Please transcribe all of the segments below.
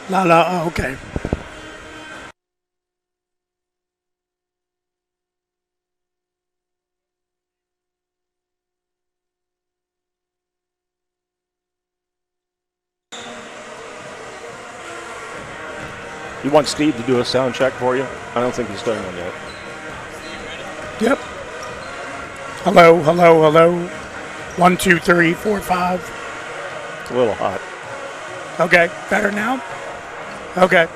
Oh, okay. You want Steve to do a sound check for you? I don't think he's done one yet. Yep. Hello, hello, hello. 1, 2, 3, 4, 5. It's a little hot. Okay, better now? Okay.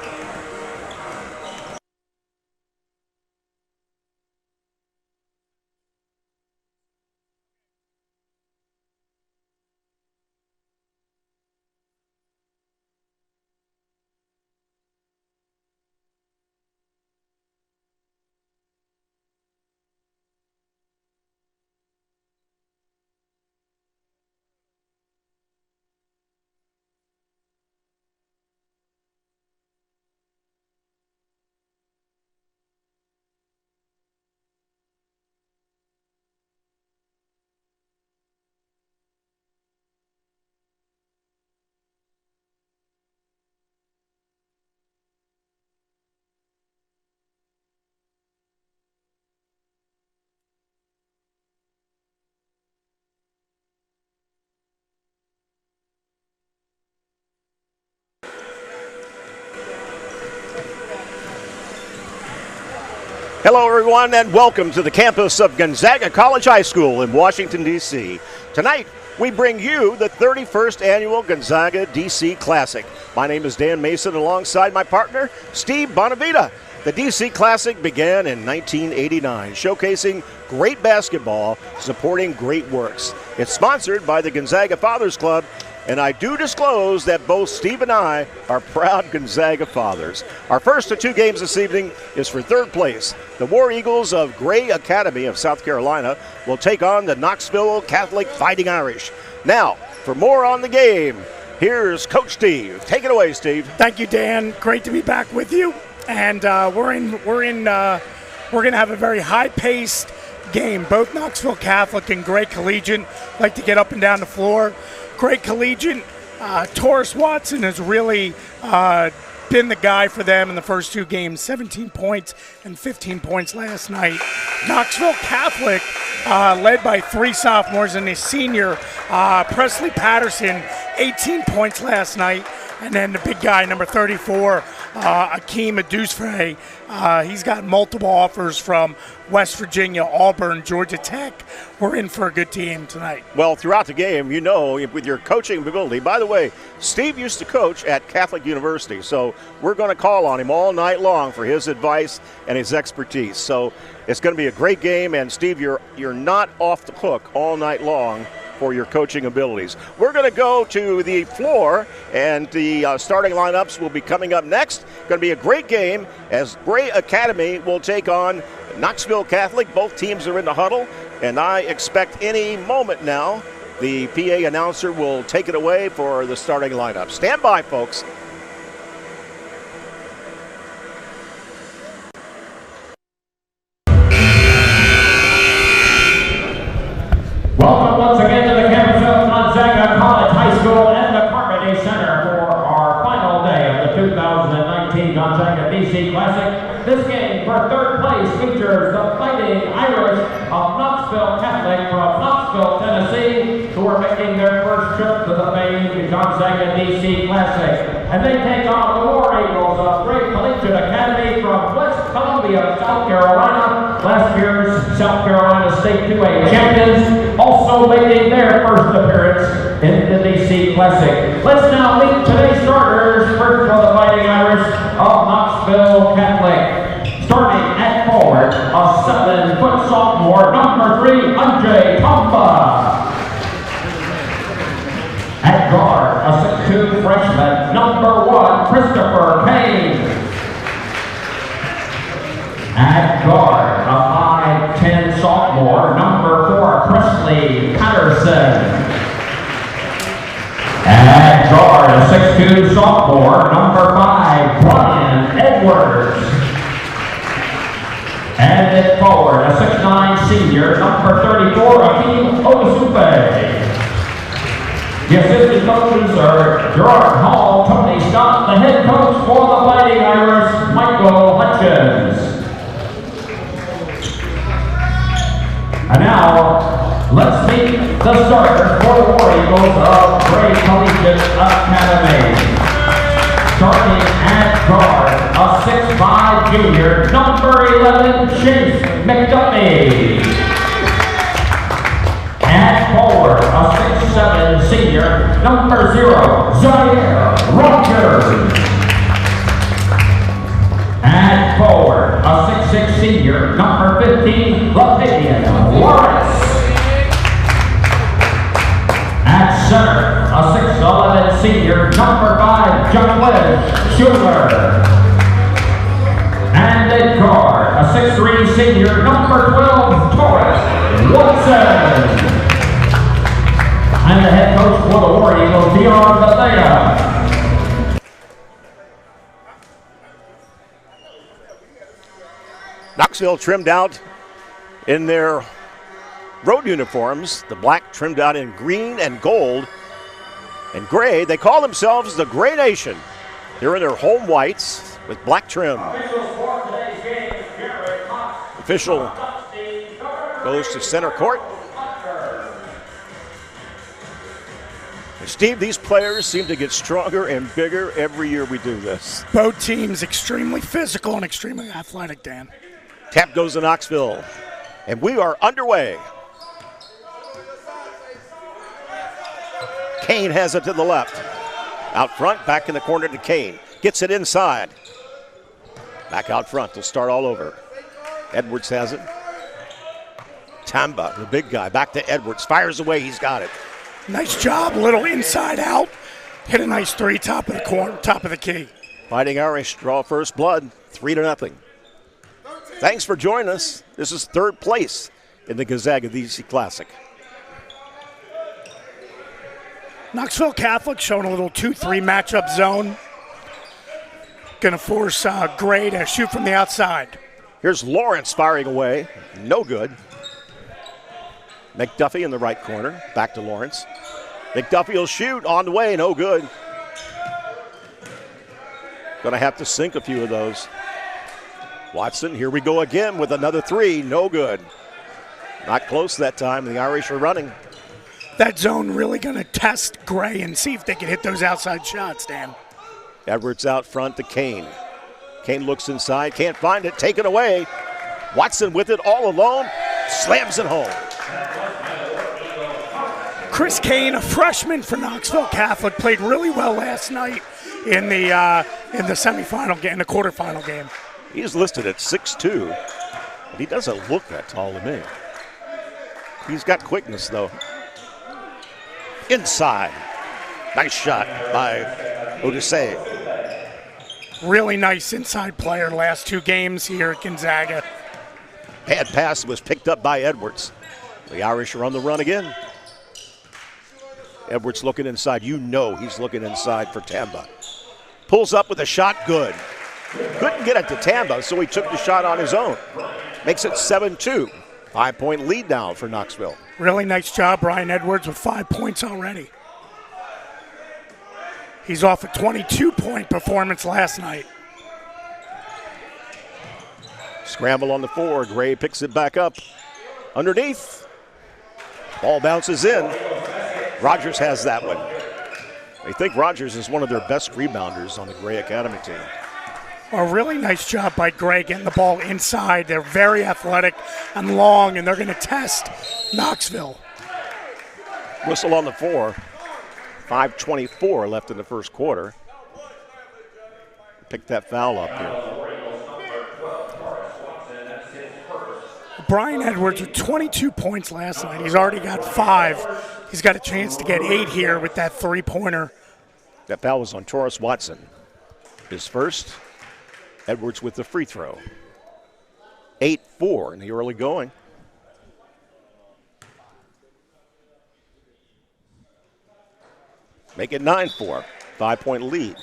Hello, everyone, and welcome to the campus of Gonzaga College High School in Washington, D.C. Tonight, we bring you the 31st Annual Gonzaga D.C. Classic. My name is Dan Mason, alongside my partner, Steve Bonavita. The D.C. Classic began in 1989, showcasing great basketball, supporting great works. It's sponsored by the Gonzaga Fathers Club, and I do disclose that both Steve and I are proud Gonzaga fathers. Our first of two games this evening is for third place. The War Eagles of Gray Academy of South Carolina will take on the Knoxville Catholic Fighting Irish. Now, for more on the game, here's Coach Steve. Take it away, Steve. Thank you, Dan. Great to be back with you. And we're going to have a very high-paced game. Both Knoxville Catholic and Gray Collegiate like to get up and down the floor. Great Collegiate, Taurus Watson has really been the guy for them in the first two games, 17 points and 15 points last night. Knoxville Catholic, led by three sophomores and a senior, Presley Patterson, 18 points last night. And then the big guy, number 34, Akeem Adusfrey. He's got multiple offers from West Virginia, Auburn, Georgia Tech. We're in for a good team tonight. Well, throughout the game, you know, with your coaching ability. By the way, Steve used to coach at Catholic University, so we're going to call on him all night long for his advice and his expertise. So it's going to be a great game, and Steve, you're not off the hook all night long for your coaching abilities. We're going to go to the floor, and the starting lineups will be coming up next. Going to be a great game as Gray Academy will take on Knoxville Catholic. Both teams are in the huddle, and I expect any moment now the PA announcer will take it away for the starting lineup. Stand by, folks. Welcome once again to the campus of Gonzaga College High School and the Carmody Center for our final day of the 2019 Gonzaga DC Classic. This game for third place features the Fighting Irish of Knoxville Catholic from Knoxville, Tennessee, who are making their first trip to the famed Gonzaga DC Classic. And they take on the War Eagles of Gray Collegiate Academy from West Columbia, South Carolina. Last year's South Carolina State 2A champions, also making their first appearance in the DC Classic. Let's now meet today's starters. First for the Fighting Irish of Knoxville Catholic. Starting at forward, a 7-foot sophomore, number 3, Andre Tomba. At guard, a 6'2" freshman, number 1, Christopher Kane. At guard, a 5'10" sophomore, number 4, Presley Patterson. At guard, a 6'2" sophomore, number 5, Brian Edwards. And at forward, a 6'9" senior, number 34, Akeem Adusfrey. The assistant coaches are Gerard Hall, Tony Scott, the head coach for the Fighting Irish, Michael Hutchins. And now, let's meet the starters for the War Eagles of Gray Collegiate Academy. Starting at guard, a 6'5" junior, number 11, Chase McDuffie. At forward, a 6'7" senior, number 0, Zaire Rogers. At forward, a 6'6" senior, number 15, Latavian Lawrence. At center, a 6'11" senior, number 5, John Wedge Schuler. And at guard, a 6'3" senior, number 12, Torres Watson. And the head coach for the War Eagles, Dion Bethea. Knoxville trimmed out in their road uniforms, the black trimmed out in green and gold and gray. They call themselves the Gray Nation. They're in their home whites with black trim. Official goes to center court. Steve, these players seem to get stronger and bigger every year we do this. Both teams extremely physical and extremely athletic, Dan. Tap goes to Knoxville, and we are underway. Kane has it to the left. Out front, back in the corner to Kane. Gets it inside. Back out front, they'll start all over. Edwards has it. Tamba, the big guy, back to Edwards. Fires away, he's got it. Nice job, little inside out. Hit a nice three, top of the corner, top of the key. Fighting Irish draw first blood, 3-0. Thanks for joining us. This is third place in the Gonzaga DC Classic. Knoxville Catholic showing a little 2-3 matchup zone. Going to force Gray to shoot from the outside. Here's Lawrence firing away. No good. McDuffie in the right corner. Back to Lawrence. McDuffie will shoot on the way. No good. Going to have to sink a few of those. Watson, here we go again with another three. No good. Not close that time. The Irish are running. That zone really going to test Gray and see if they can hit those outside shots, Dan. Edwards out front to Kane. Kane looks inside, can't find it, taken away. Watson with it all alone, slams it home. Chris Kane, a freshman for Knoxville Catholic, played really well last night in the semifinal game, in the quarterfinal game. He's listed at 6'2", but he doesn't look that tall to me. He's got quickness though. Inside, nice shot by Odyssey. Really nice inside player last two games here at Gonzaga. Bad pass was picked up by Edwards. The Irish are on the run again. Edwards looking inside. You know he's looking inside for Tamba. Pulls up with a shot, good. Couldn't get it to Tamba, so he took the shot on his own. Makes it 7-2. 5-point lead now for Knoxville. Really nice job, Brian Edwards, with 5 points already. He's off a 22-point performance last night. Scramble on the four. Gray picks it back up. Underneath. Ball bounces in. Rogers has that one. They think Rogers is one of their best rebounders on the Gray Academy team. A really nice job by Gray getting the ball inside. They're very athletic and long, and they're going to test Knoxville. Whistle on the four. 5:24 left in the first quarter. Pick that foul up here. Brian Edwards with 22 points last night. He's already got 5. He's got a chance to get 8 here with that three-pointer. That foul was on Torres Watson. His first. Edwards with the free throw. 8-4 in the early going. Make it 9-4. 5-point lead.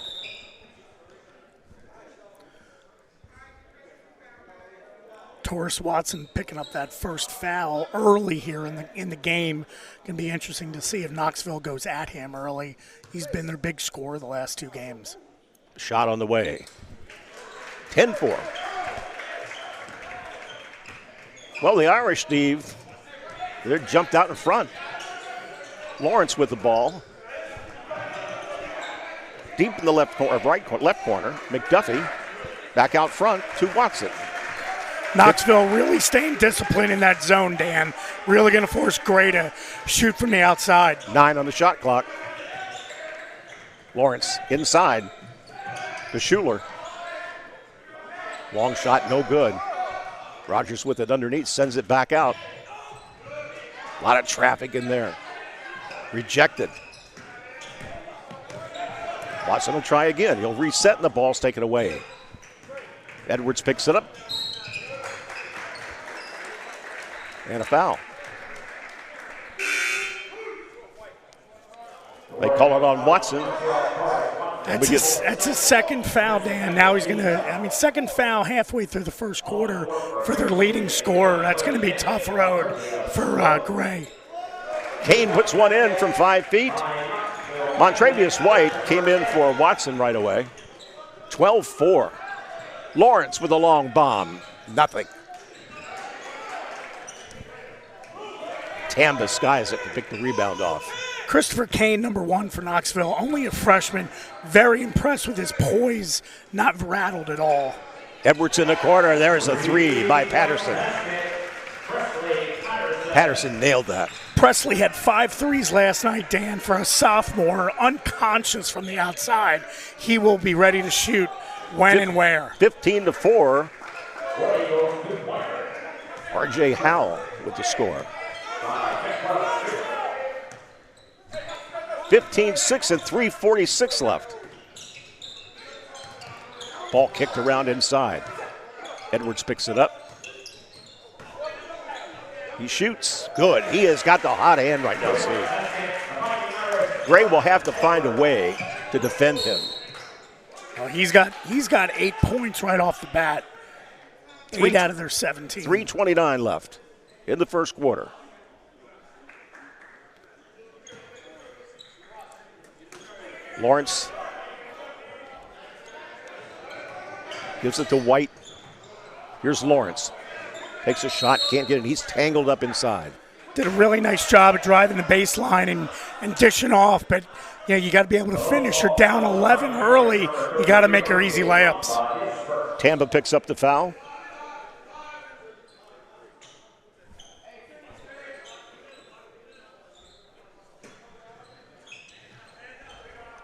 Taurus Watson picking up that first foul early here in the game. Going to be interesting to see if Knoxville goes at him early. He's been their big scorer the last 2 games. Shot on the way. 10-4. Well, the Irish, Steve, they're jumped out in front. Lawrence with the ball. Deep in the left corner, left corner. McDuffie back out front to Watson. Knoxville really staying disciplined in that zone, Dan. Really going to force Gray to shoot from the outside. 9 on the shot clock. Lawrence inside to Schuler. Long shot, no good. Rogers with it underneath, sends it back out. A lot of traffic in there. Rejected. Watson will try again. He'll reset and the ball's taken away. Edwards picks it up. And a foul. They call it on Watson. That's his second foul, Dan. Now he's going to, second foul halfway through the first quarter for their leading scorer. That's going to be a tough road for Gray. Kane puts one in from 5 feet. Montravius White came in for Watson right away. 12-4. Lawrence with a long bomb. Nothing. Tamba skies it to pick the rebound off. Christopher Kane, number 1 for Knoxville, only a freshman. Very impressed with his poise, not rattled at all. Edwards in the corner. There's a 3 by Patterson. Patterson nailed that. Presley had 5 threes last night, Dan, for a sophomore, unconscious from the outside. He will be ready to shoot when and where. 15-4. R.J. Howell with the score. 15-6 and 3:46 left. Ball kicked around inside. Edwards picks it up. He shoots. Good. He has got the hot hand right now, Steve. Gray will have to find a way to defend him. Well, he's got 8 points right off the bat. 8 out of their 17. 3:29 left in the first quarter. Lawrence gives it to White. Here's Lawrence. Takes a shot, can't get it. He's tangled up inside. Did a really nice job of driving the baseline and dishing off, but you got to be able to finish. You're down 11 early. You got to make your easy layups. Tamba picks up the foul.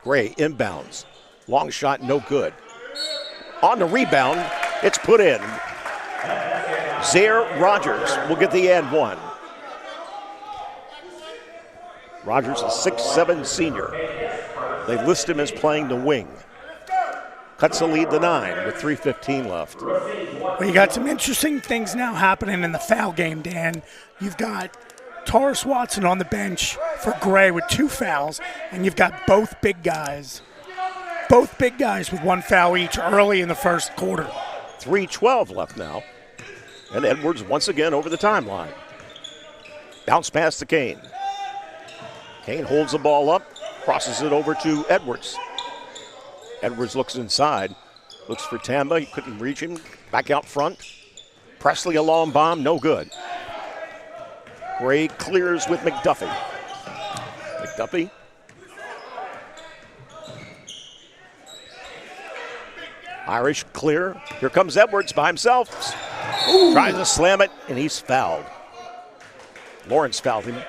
Gray inbounds. Long shot, no good. On the rebound, it's put in. Zaire Rogers will get the and 1. Rogers, a 6'7" senior. They list him as playing the wing. Cuts the lead to 9 with 3:15 left. Well, you got some interesting things now happening in the foul game, Dan. You've got Taurus Watson on the bench for Gray with 2 fouls, and you've got both big guys with 1 foul each early in the first quarter. 3:12 left now. And Edwards once again over the timeline. Bounce pass to Kane. Kane holds the ball up, crosses it over to Edwards. Edwards looks inside, looks for Tamba. He couldn't reach him. Back out front. Presley a long bomb, no good. Gray clears with McDuffie. McDuffie. Irish clear. Here comes Edwards by himself. Ooh. Tries to slam it, and he's fouled. Lawrence fouled him.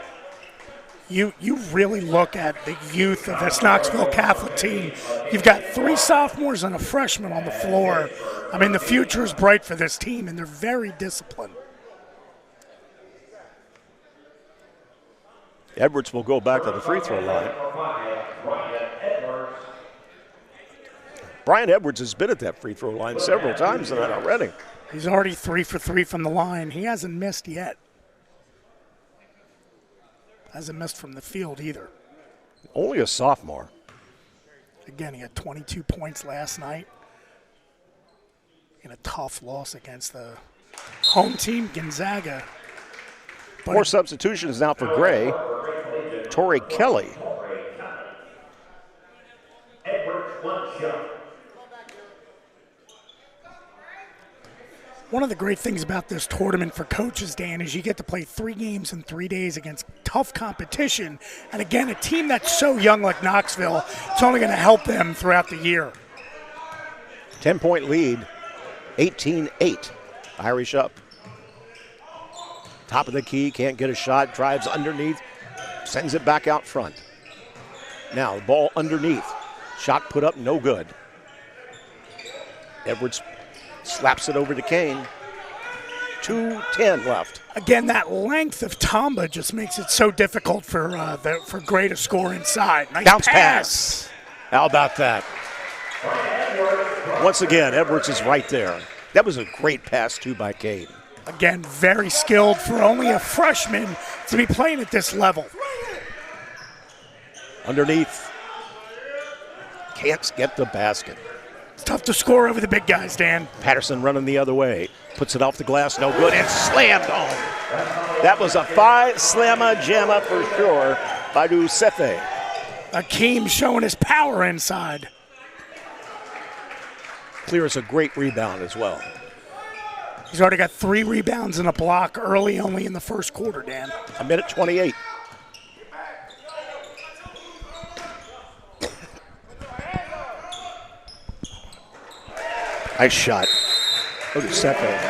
You really look at the youth of this Knoxville Catholic team. You've got 3 sophomores and a freshman on the floor. I mean, the future is bright for this team, and they're very disciplined. Edwards will go back to the free throw line. Brian Edwards has been at that free throw line several times tonight already. He's already 3 for 3 from the line. He hasn't missed yet. Hasn't missed from the field either. Only a sophomore. Again, he had 22 points last night in a tough loss against the home team Gonzaga. But 4 substitutions now for Gray. Torrey Kelly. one of the great things about this tournament for coaches, Dan, is you get to play 3 games in 3 days against tough competition. And again, a team that's so young like Knoxville, it's only going to help them throughout the year. 10-point lead, 18-8. Irish up. Top of the key, can't get a shot, drives underneath, sends it back out front. Now, the ball underneath. Shot put up, no good. Edwards slaps it over to Kane. 2:10 left. Again, that length of Tamba just makes it so difficult for Gray to score inside. Nice Bounce pass. How about that? Once again, Edwards is right there. That was a great pass, too, by Kane. Again, very skilled for only a freshman to be playing at this level. Underneath. Can't get the basket. It's tough to score over the big guys, Dan. Patterson running the other way. Puts it off the glass, no good, and slammed home. That was a slamma jamma for sure by Ducefe. Akeem showing his power inside. Clears a great rebound as well. He's already got 3 rebounds and a block early only in the first quarter, Dan. 1:28. Nice shot. Ducefe.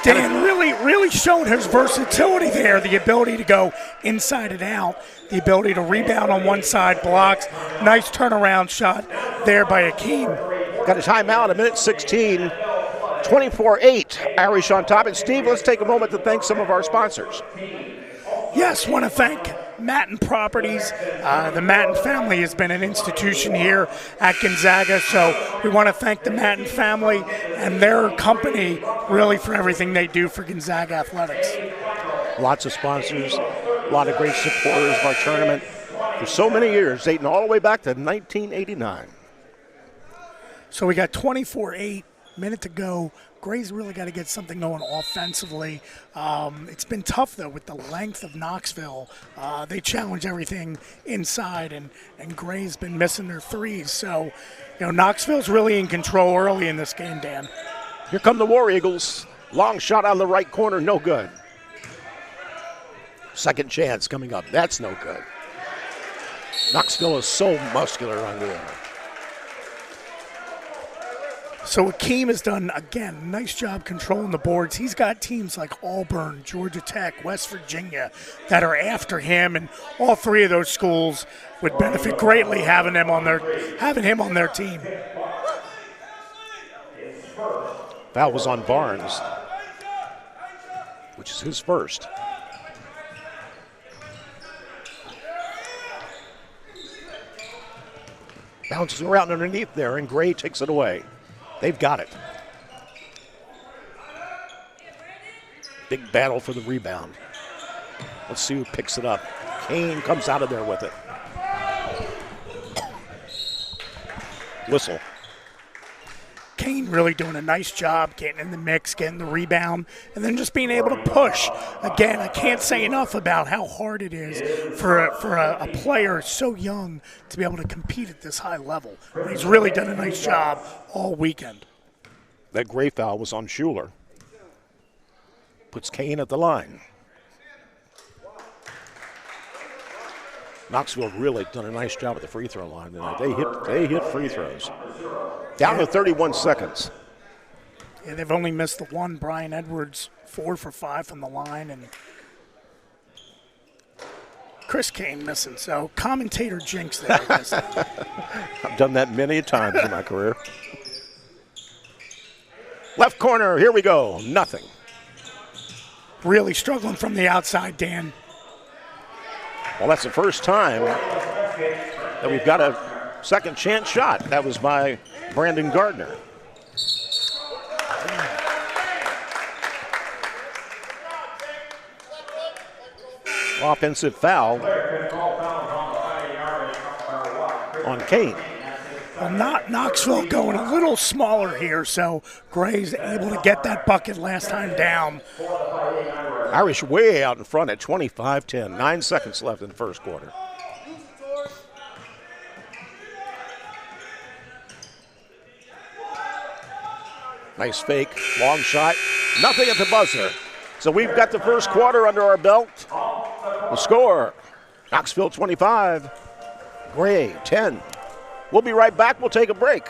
Dan really showed his versatility there, the ability to go inside and out, the ability to rebound on one side, blocks. Nice turnaround shot there by Akeem. Got a timeout, 1:16. 24-8, Irish on top. And Steve, let's take a moment to thank some of our sponsors. Yes, want to thank Matten Properties. The Matten family has been an institution here at Gonzaga, so we want to thank the Matten family and their company really for everything they do for Gonzaga athletics. Lots of sponsors, a lot of great supporters of our tournament for so many years, dating all the way back to 1989. So we got 24-8, minute to go. Gray's really got to get something going offensively. It's been tough, though, with the length of Knoxville. They challenge everything inside, and Gray's been missing their threes. So, Knoxville's really in control early in this game, Dan. Here come the War Eagles. Long shot on the right corner, no good. Second chance coming up. That's no good. Knoxville is so muscular on the end. So Akeem has done, again, a nice job controlling the boards. He's got teams like Auburn, Georgia Tech, West Virginia that are after him, and all 3 of those schools would benefit greatly having him on their team. Foul was on Barnes, which is his first. Bounces around underneath there, and Gray takes it away. They've got it. Big battle for the rebound. Let's see who picks it up. Kane comes out of there with it. Whistle. Kane really doing a nice job getting in the mix, getting the rebound, and then just being able to push. Again, I can't say enough about how hard it is for a player so young to be able to compete at this high level. He's really done a nice job all weekend. That Gray foul was on Schuler. Puts Kane at the line. Knoxville really done a nice job at the free throw line tonight. They hit free throws. Down to 31 seconds. Yeah, they've only missed the one. Brian Edwards, 4 for 5 from the line, and Chris Kane missing. So commentator jinx there. I've done that many times in my career. Left corner, here we go. Nothing. Really struggling from the outside, Dan. Well, that's the first time that we've got a second chance shot. That was by Brandon Gardner. Offensive foul on Kane. Well, not Knoxville going a little smaller here, so Gray's able to get that bucket last time down. Irish way out in front at 25-10. 9 seconds left in the first quarter. Nice fake, long shot, nothing at the buzzer. So we've got the first quarter under our belt. The score, Knoxville 25, Gray 10. We'll be right back, we'll take a break.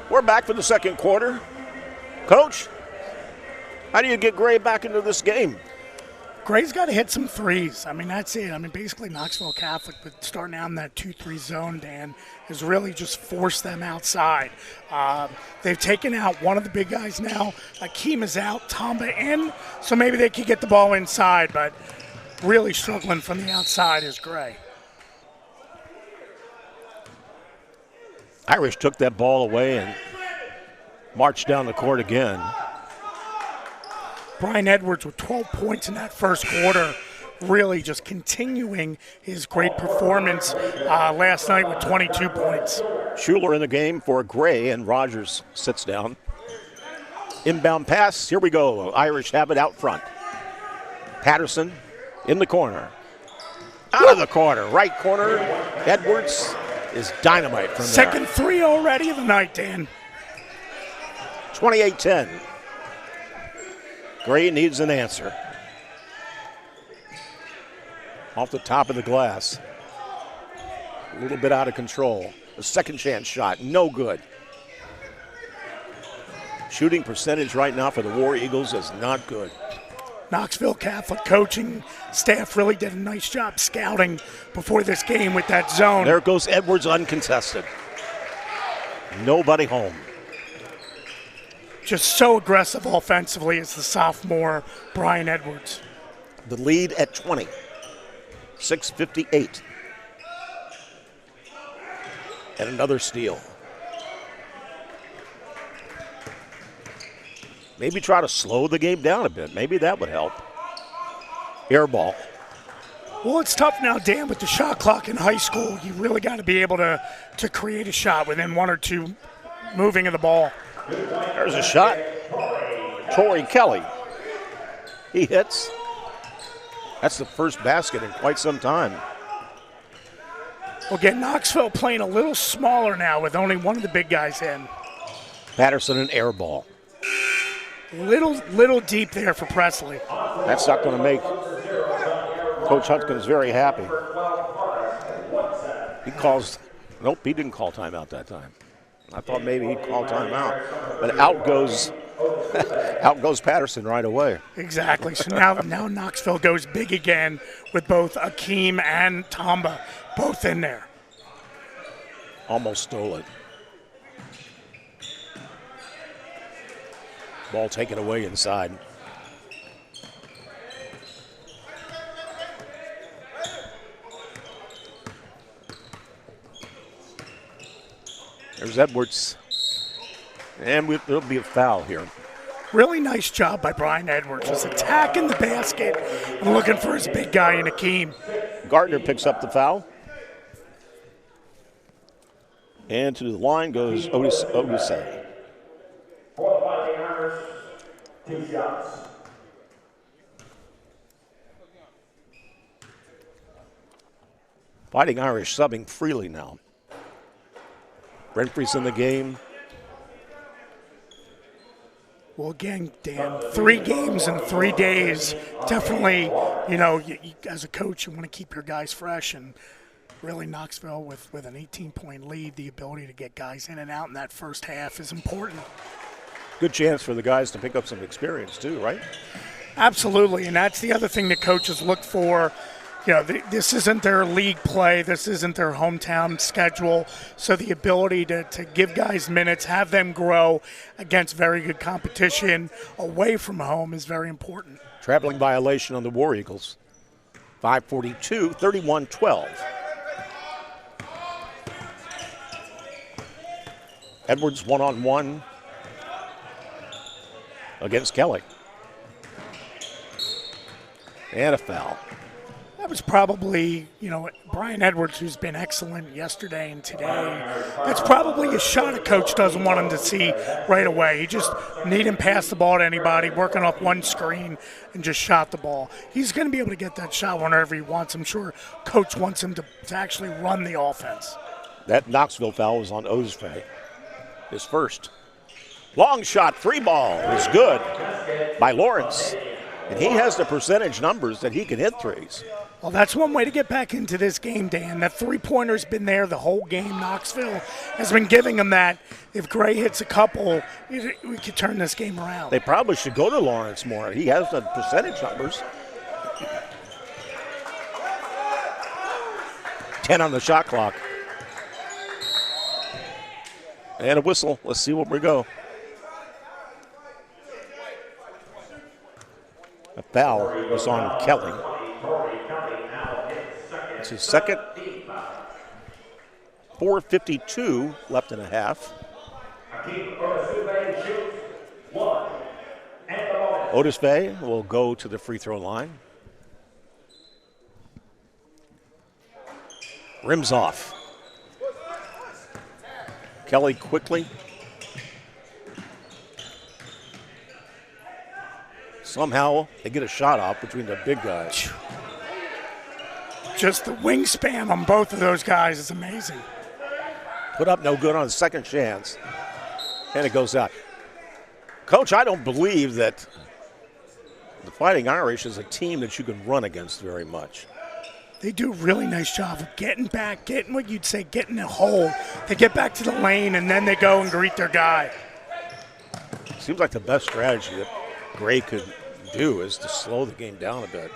We're back for the second quarter. Coach, how do you get Gray back into this game? Gray's got to hit some threes. I mean, that's it. I mean, basically Knoxville Catholic, but starting out in that 2-3 zone, Dan, has really just forced them outside. They've taken out one of the big guys now. Akeem is out, Tamba in, so maybe they could get the ball inside, but really struggling from the outside is Gray. Irish took that ball away and marched down the court again. Brian Edwards with 12 points in that first quarter, really just continuing his great performance last night with 22 points. Schuler in the game for Gray, and Rogers sits down. Inbound pass, here we go. Irish have it out front. Patterson in the corner. Out of the corner, right corner. Edwards is dynamite from there. Second three already of the night, Dan. 28-10. Gray needs an answer. Off the top of the glass. A little bit out of control. A second chance shot, no good. Shooting percentage right now for the War Eagles is not good. Knoxville Catholic coaching staff really did a nice job scouting before this game with that zone. There goes Edwards uncontested. Nobody home. Just so aggressive offensively is the sophomore Brian Edwards. The lead at 20. 6:58. And another steal. Maybe try to slow the game down a bit. Maybe that would help. Air ball. Well, it's tough now, Dan, with the shot clock in high school. You really got to be able to create a shot within one or two moving of the ball. There's a shot. Torrey Kelly. He hits. That's the first basket in quite some time. Well, again, Knoxville playing a little smaller now with only one of the big guys in. Patterson, an air ball. Little deep there for Presley. That's not going to make Coach Huntkins very happy. Nope, he didn't call timeout that time. I thought maybe he'd call timeout. But out goes Patterson right away. Exactly. So now Knoxville goes big again with both Akeem and Tamba both in there. Almost stole it. Ball taken away inside. There's Edwards. And there'll be a foul here. Really nice job by Brian Edwards. Just attacking the basket and looking for his big guy in Akeem. Gardner picks up the foul. And to the line goes Odisei. 2 shots. Fighting Irish subbing freely now. Renfrey's in the game. Well, again, Dan, 3 games in 3 days. Definitely, you, as a coach, you want to keep your guys fresh. And really, Knoxville, with an 18-point lead, the ability to get guys in and out in that first half is important. Good chance for the guys to pick up some experience, too, right? Absolutely, and that's the other thing that coaches look for. This isn't their league play. This isn't their hometown schedule. So the ability to give guys minutes, have them grow against very good competition away from home is very important. Traveling violation on the War Eagles. 5:42, 31-12. Edwards one-on-one against Kelly. And a foul. That was probably, Brian Edwards, who's been excellent yesterday and today. That's probably a shot a coach doesn't want him to see right away. He just need him pass the ball to anybody, working off one screen, and just shot the ball. He's going to be able to get that shot whenever he wants. I'm sure coach wants him to actually run the offense. That Knoxville foul was on Osfay, his first. Long shot, 3-ball is good by Lawrence. And he has the percentage numbers that he can hit threes. Well, that's one way to get back into this game, Dan. That three-pointer's been there the whole game. Knoxville has been giving him that. If Gray hits a couple, we could turn this game around. They probably should go to Lawrence more. He has the percentage numbers. 10 on the shot clock. And a whistle. Let's see where we go. A foul was on Kelly. It's his second. 4:52 left in a half. Otis Vey will go to the free throw line. Rims off. Kelly quickly. Somehow they get a shot off between the big guys. Just the wingspan on both of those guys is amazing. Put up no good on the second chance. And it goes out. Coach, I don't believe that the Fighting Irish is a team that you can run against very much. They do a really nice job of getting back, getting what you'd say, getting a hole. They get back to the lane, and then they go and greet their guy. Seems like the best strategy that Gray could do is to slow the game down a bit.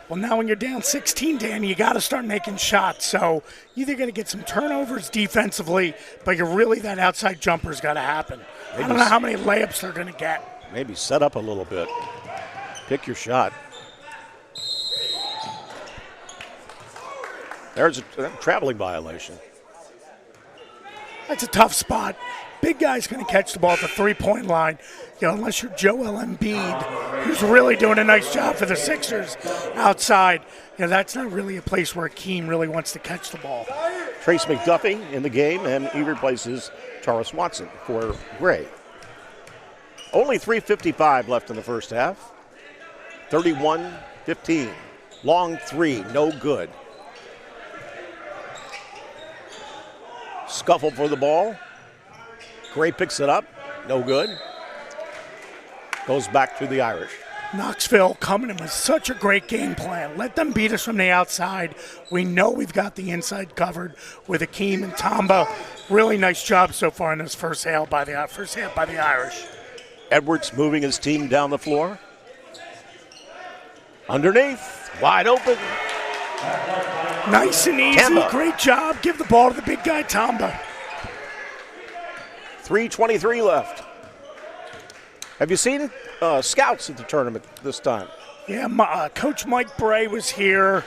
Well, now when you're down 16, Dan, you got to start making shots. So you either got to get some turnovers defensively, but that outside jumper's got to happen. I don't know how many layups they're going to get. Maybe set up a little bit. Pick your shot. There's a traveling violation. That's a tough spot. Big guy's going to catch the ball at the three-point line. Unless you're Joel Embiid, who's really doing a nice job for the Sixers outside. That's not really a place where Akeem really wants to catch the ball. Trace McDuffie in the game, and he replaces Taurus Watson for Gray. Only 3:55 left in the first half. 31-15. Long three, no good. Scuffle for the ball. Gray picks it up, no good. Goes back to the Irish. Knoxville coming in with such a great game plan. Let them beat us from the outside. We know we've got the inside covered with Akeem and Tamba. Really nice job so far in this first half by the Irish. Edwards moving his team down the floor. Underneath, wide open. Nice and easy, Tamba. Great job. Give the ball to the big guy, Tamba. 3:23 left. Have you seen scouts at the tournament this time? Yeah, Coach Mike Bray was here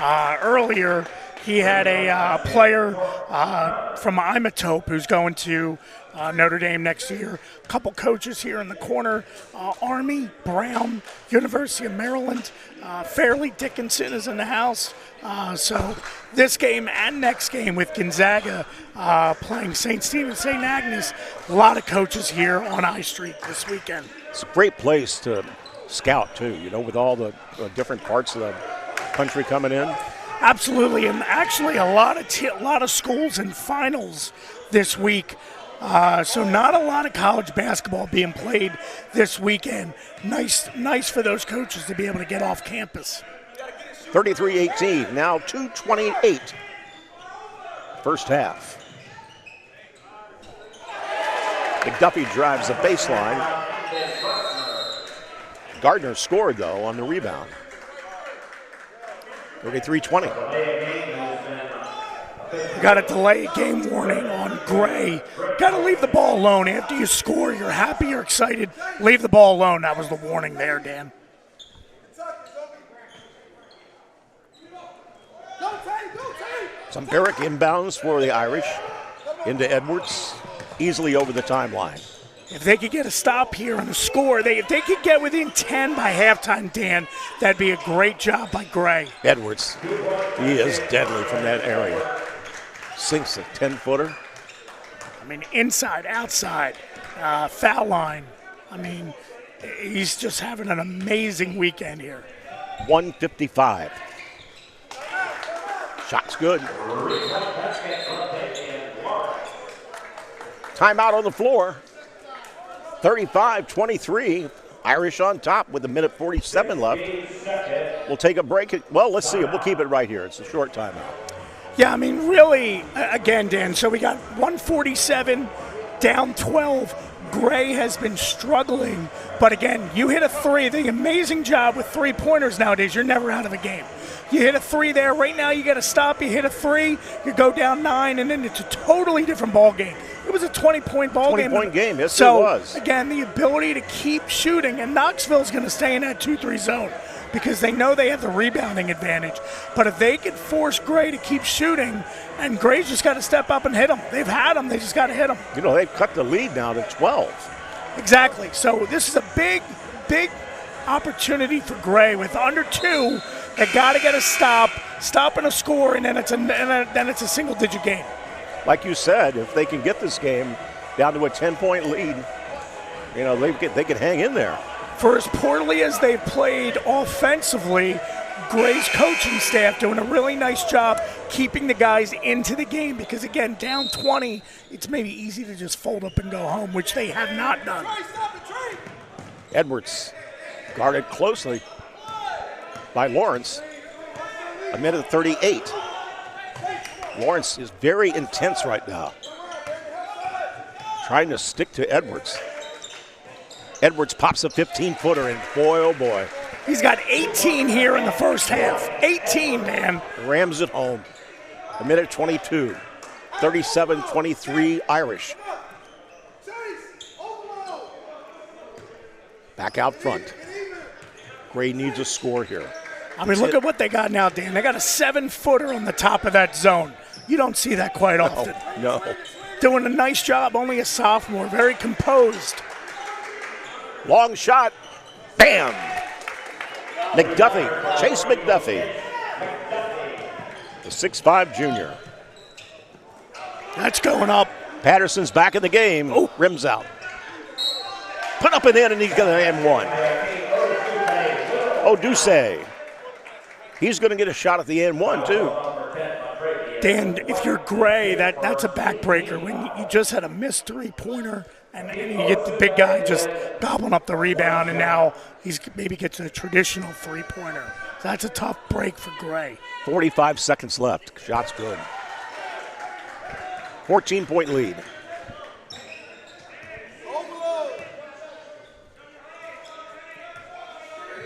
earlier. He had a player from Imatope who's going to Notre Dame next year. A couple coaches here in the corner. Army, Brown, University of Maryland. Fairleigh Dickinson is in the house. So this game and next game with Gonzaga playing St. Stephen, St. Agnes, a lot of coaches here on I Street this weekend. It's a great place to scout, too, with all the different parts of the country coming in. Absolutely, and actually a lot of schools in finals this week. So not a lot of college basketball being played this weekend. Nice for those coaches to be able to get off campus. 33-18, now 2:28. First half. McDuffie drives the baseline. Gardner scored, though, on the rebound. 33-20. Got a delay game warning on Gray. Got to leave the ball alone. After you score, you're happy, you're excited. Leave the ball alone. That was the warning there, Dan. Some Barrick inbounds for the Irish into Edwards, easily over the timeline. If they could get a stop here and a score, if they could get within 10 by halftime, Dan, that'd be a great job by Gray. Edwards, he is deadly from that area. Sinks a 10-footer. I mean, inside, outside, foul line. I mean, he's just having an amazing weekend here. 155. Shot's good. Timeout on the floor. 35-23. Irish on top with 1:47 left. We'll take a break. Well, let's see. We'll keep it right here. It's a short timeout. Yeah, I mean, really, again, Dan, so we got 147, down 12. Gray has been struggling, but again, you hit a three. The amazing job with three-pointers nowadays, you're never out of a game. You hit a three there. Right now, you got to stop. You hit a three, you go down 9, and then it's a totally different ball game. It was a 20-point ball game. 20-point game, yes, so, it was. Again, the ability to keep shooting, and Knoxville's going to stay in that 2-3 zone because they know they have the rebounding advantage. But if they can force Gray to keep shooting, and Gray's just got to step up and hit them. They've had them. They just got to hit them. You know, they've cut the lead now to 12. Exactly. So this is a big, big opportunity for Gray with under 2. They got to get a stop and a score, and then it's a single-digit game. Like you said, if they can get this game down to a 10-point lead, you know, they could hang in there. For as poorly as they've played offensively, Gray's coaching staff doing a really nice job keeping the guys into the game because, again, down 20, it's maybe easy to just fold up and go home, which they have not done. Edwards guarded closely by Lawrence. 1:38. Lawrence is very intense right now. Trying to stick to Edwards. Edwards pops a 15-footer, and boy, oh boy. He's got 18 here in the first half. 18, man. Rams it home. 1:22. 37-23 Irish. Back out front. Gray needs a score here. I mean, look at what they got now, Dan. They got a 7-footer on the top of that zone. You don't see that quite often. No. Doing a nice job, only a sophomore, very composed. Long shot. Bam! McDuffie, Chase McDuffie. The 6'5 junior. That's going up. Patterson's back in the game. Oh, rims out. Put up and in, and he's going to end one. Duce. He's going to get a shot at the end one, too. Dan, if you're Gray, that's a backbreaker. When you just had a missed three-pointer, and you get the big guy just gobbling up the rebound, and now he's maybe gets a traditional three-pointer. So that's a tough break for Gray. 45 seconds left. Shot's good. 14-point lead.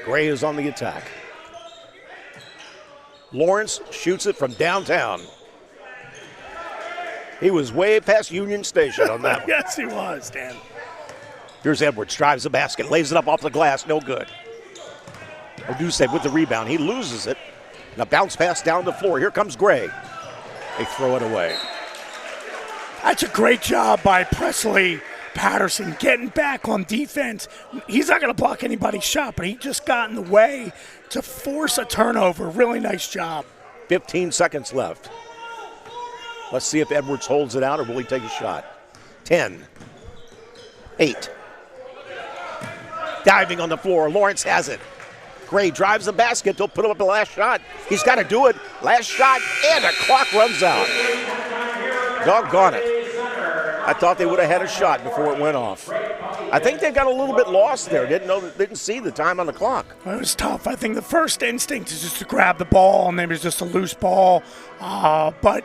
Gray is on the attack. Lawrence shoots it from downtown. He was way past Union Station on that one. Yes, he was, Dan. Here's Edwards, drives the basket, lays it up off the glass, no good. Duce with the rebound, he loses it. And a bounce pass down the floor. Here comes Gray. They throw it away. That's a great job by Presley Patterson getting back on defense. He's not going to block anybody's shot, but he just got in the way to force a turnover. Really nice job. 15 seconds left. Let's see if Edwards holds it out or will he take a shot. 10, 8. Diving on the floor. Lawrence has it. Gray drives the basket. They'll put up the last shot. He's got to do it. Last shot, and the clock runs out. Doggone it. I thought they would have had a shot before it went off. I think they got a little bit lost there. Didn't see the time on the clock. It was tough. I think the first instinct is just to grab the ball, and maybe it's just a loose ball. But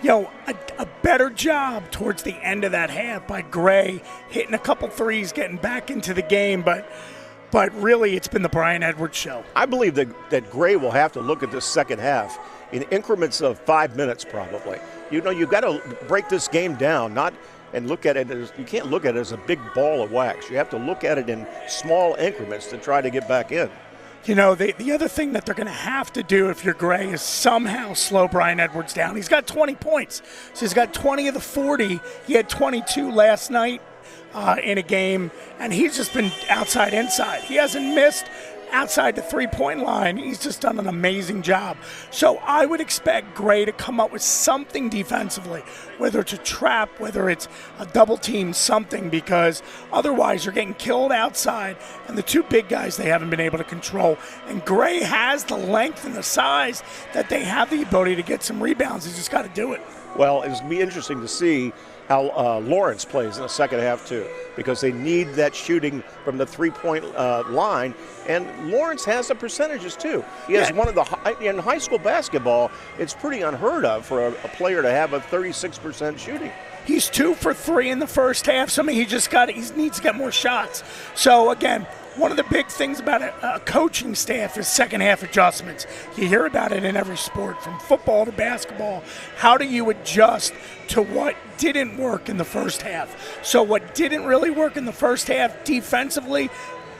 a better job towards the end of that half by Gray, hitting a couple threes, getting back into the game. But really, it's been the Brian Edwards show. I believe that Gray will have to look at this second half in increments of 5 minutes probably. You've got to break this game down, and look at it as, you can't look at it as a big ball of wax. You have to look at it in small increments to try to get back in. The other thing that they're going to have to do if you're Gray is somehow slow Brian Edwards down. He's got 20 points. So he's got 20 of the 40. He had 22 last night in a game, and he's just been outside inside. He hasn't missed outside the three-point line. He's just done an amazing job. So I would expect Gray to come up with something defensively, whether it's a trap, whether it's a double team, something, because otherwise you're getting killed outside, and the two big guys they haven't been able to control. And Gray has the length and the size that they have the ability to get some rebounds. He's just got to do it. Well, it's going to be interesting to see how Lawrence plays in the second half, too, because they need that shooting from the three-point line. And Lawrence has the percentages, too. He has one of the in high school basketball, it's pretty unheard of for a player to have a 36% shooting. He's 2 for 3 in the first half. So, he needs to get more shots. So, again, one of the big things about a coaching staff is second half adjustments. You hear about it in every sport, from football to basketball. How do you adjust to what didn't work in the first half? So what didn't really work in the first half defensively,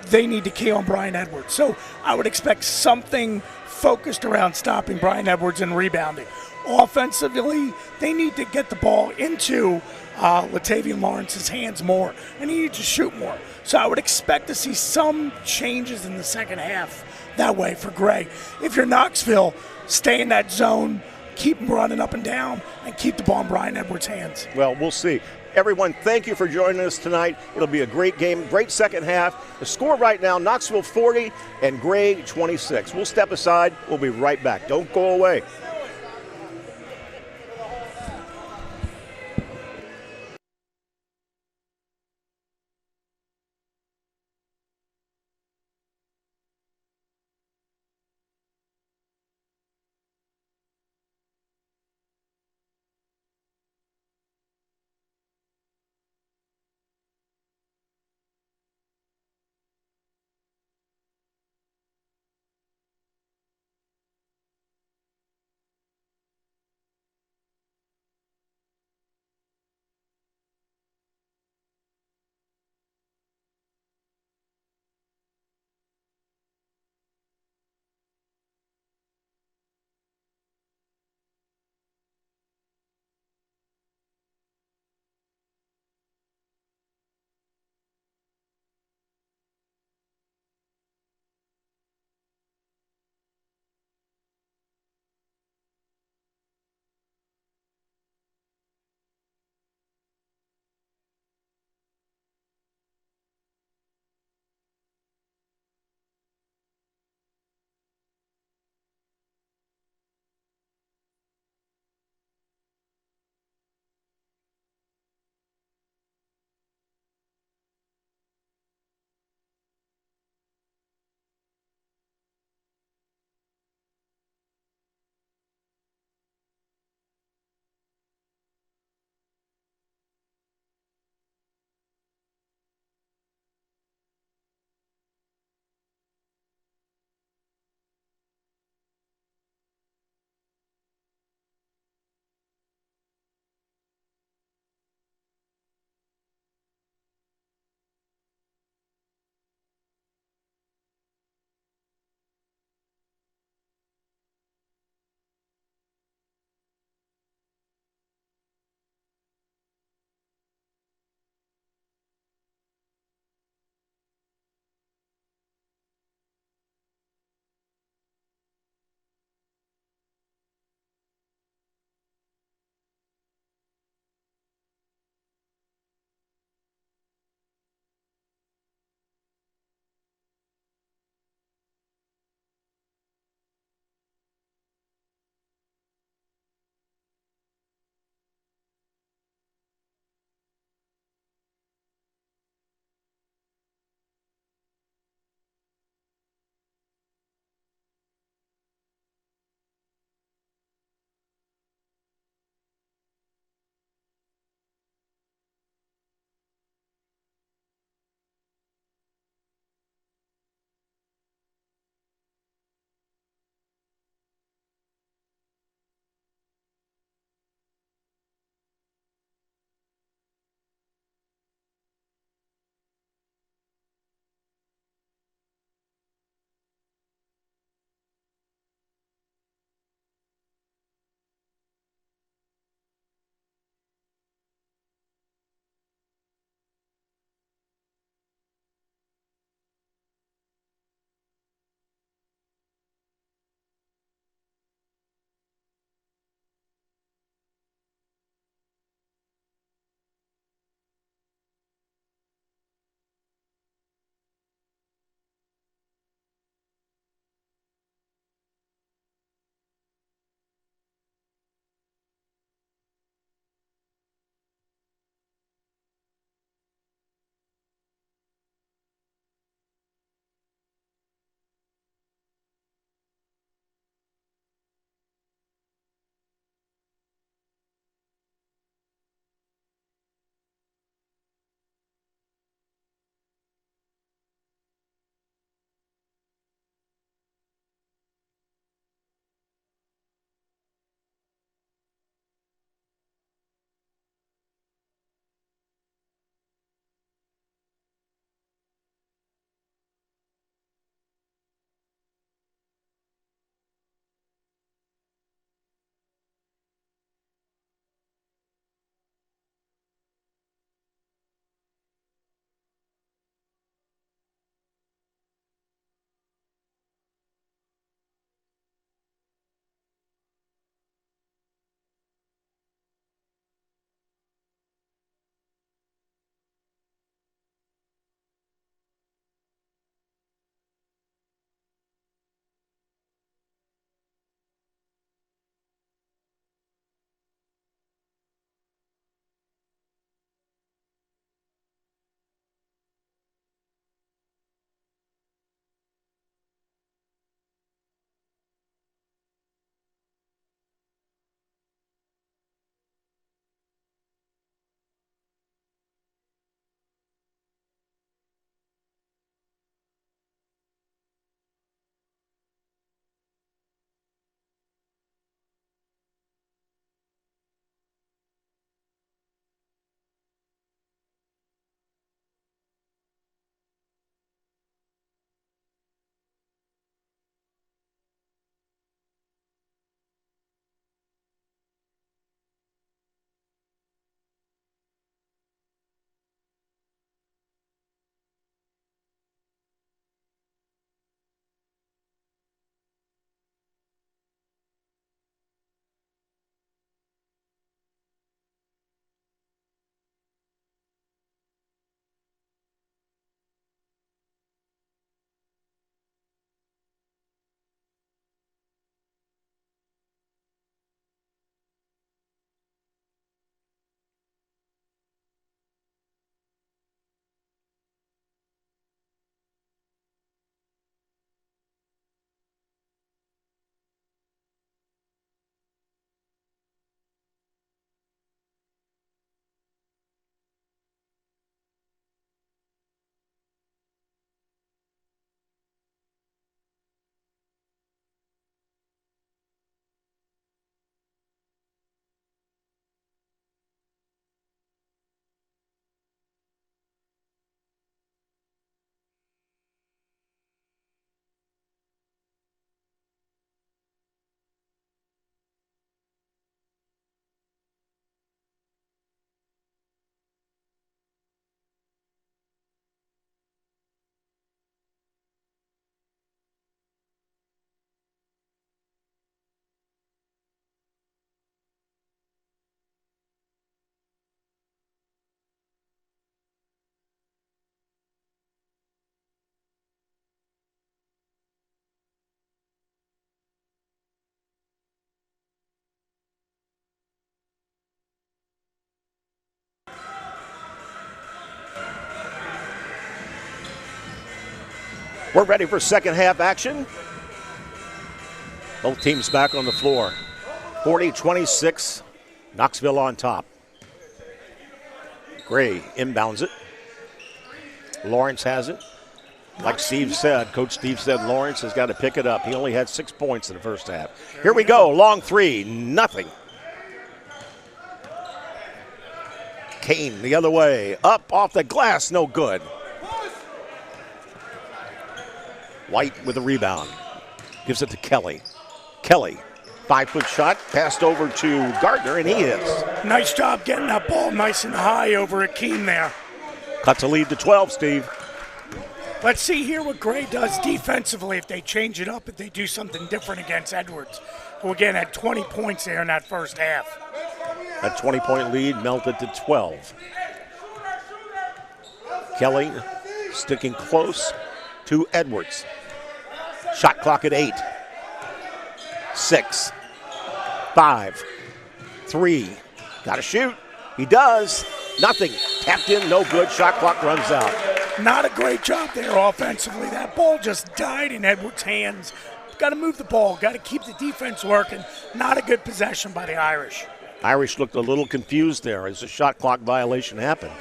they need to key on Brian Edwards. So I would expect something focused around stopping Brian Edwards and rebounding. Offensively, they need to get the ball into Latavian Lawrence's hands more, and he needs to shoot more. So I would expect to see some changes in the second half that way for Gray. If you're Knoxville, stay in that zone, keep him running up and down, and keep the ball in Brian Edwards' hands. Well, we'll see. Everyone, thank you for joining us tonight. It'll be a great game, great second half. The score right now, Knoxville 40 and Gray 26. We'll step aside. We'll be right back. Don't go away. We're ready for second half action. Both teams back on the floor. 40-26, Knoxville on top. Gray inbounds it. Lawrence has it. Like Steve said, Coach Steve said, Lawrence has got to pick it up. He only had 6 points in the first half. Here we go, long three, nothing. Kane the other way, up off the glass, no good. White with a rebound, gives it to Kelly. Kelly, 5-foot shot, passed over to Gardner, and he hits. Nice job getting that ball nice and high over Akeem there. Cuts a lead to 12, Steve. Let's see here what Gray does defensively if they change it up, if they do something different against Edwards, who again had 20 points there in that first half. That 20-point lead melted to 12. Kelly sticking close to Edwards. Shot clock at 8. 6, 5, 3. Got to shoot. He does. Nothing. Tapped in, no good. Shot clock runs out. Not a great job there offensively. That ball just died in Edwards' hands. Got to move the ball. Got to keep the defense working. Not a good possession by the Irish. Irish looked a little confused there as the shot clock violation happened.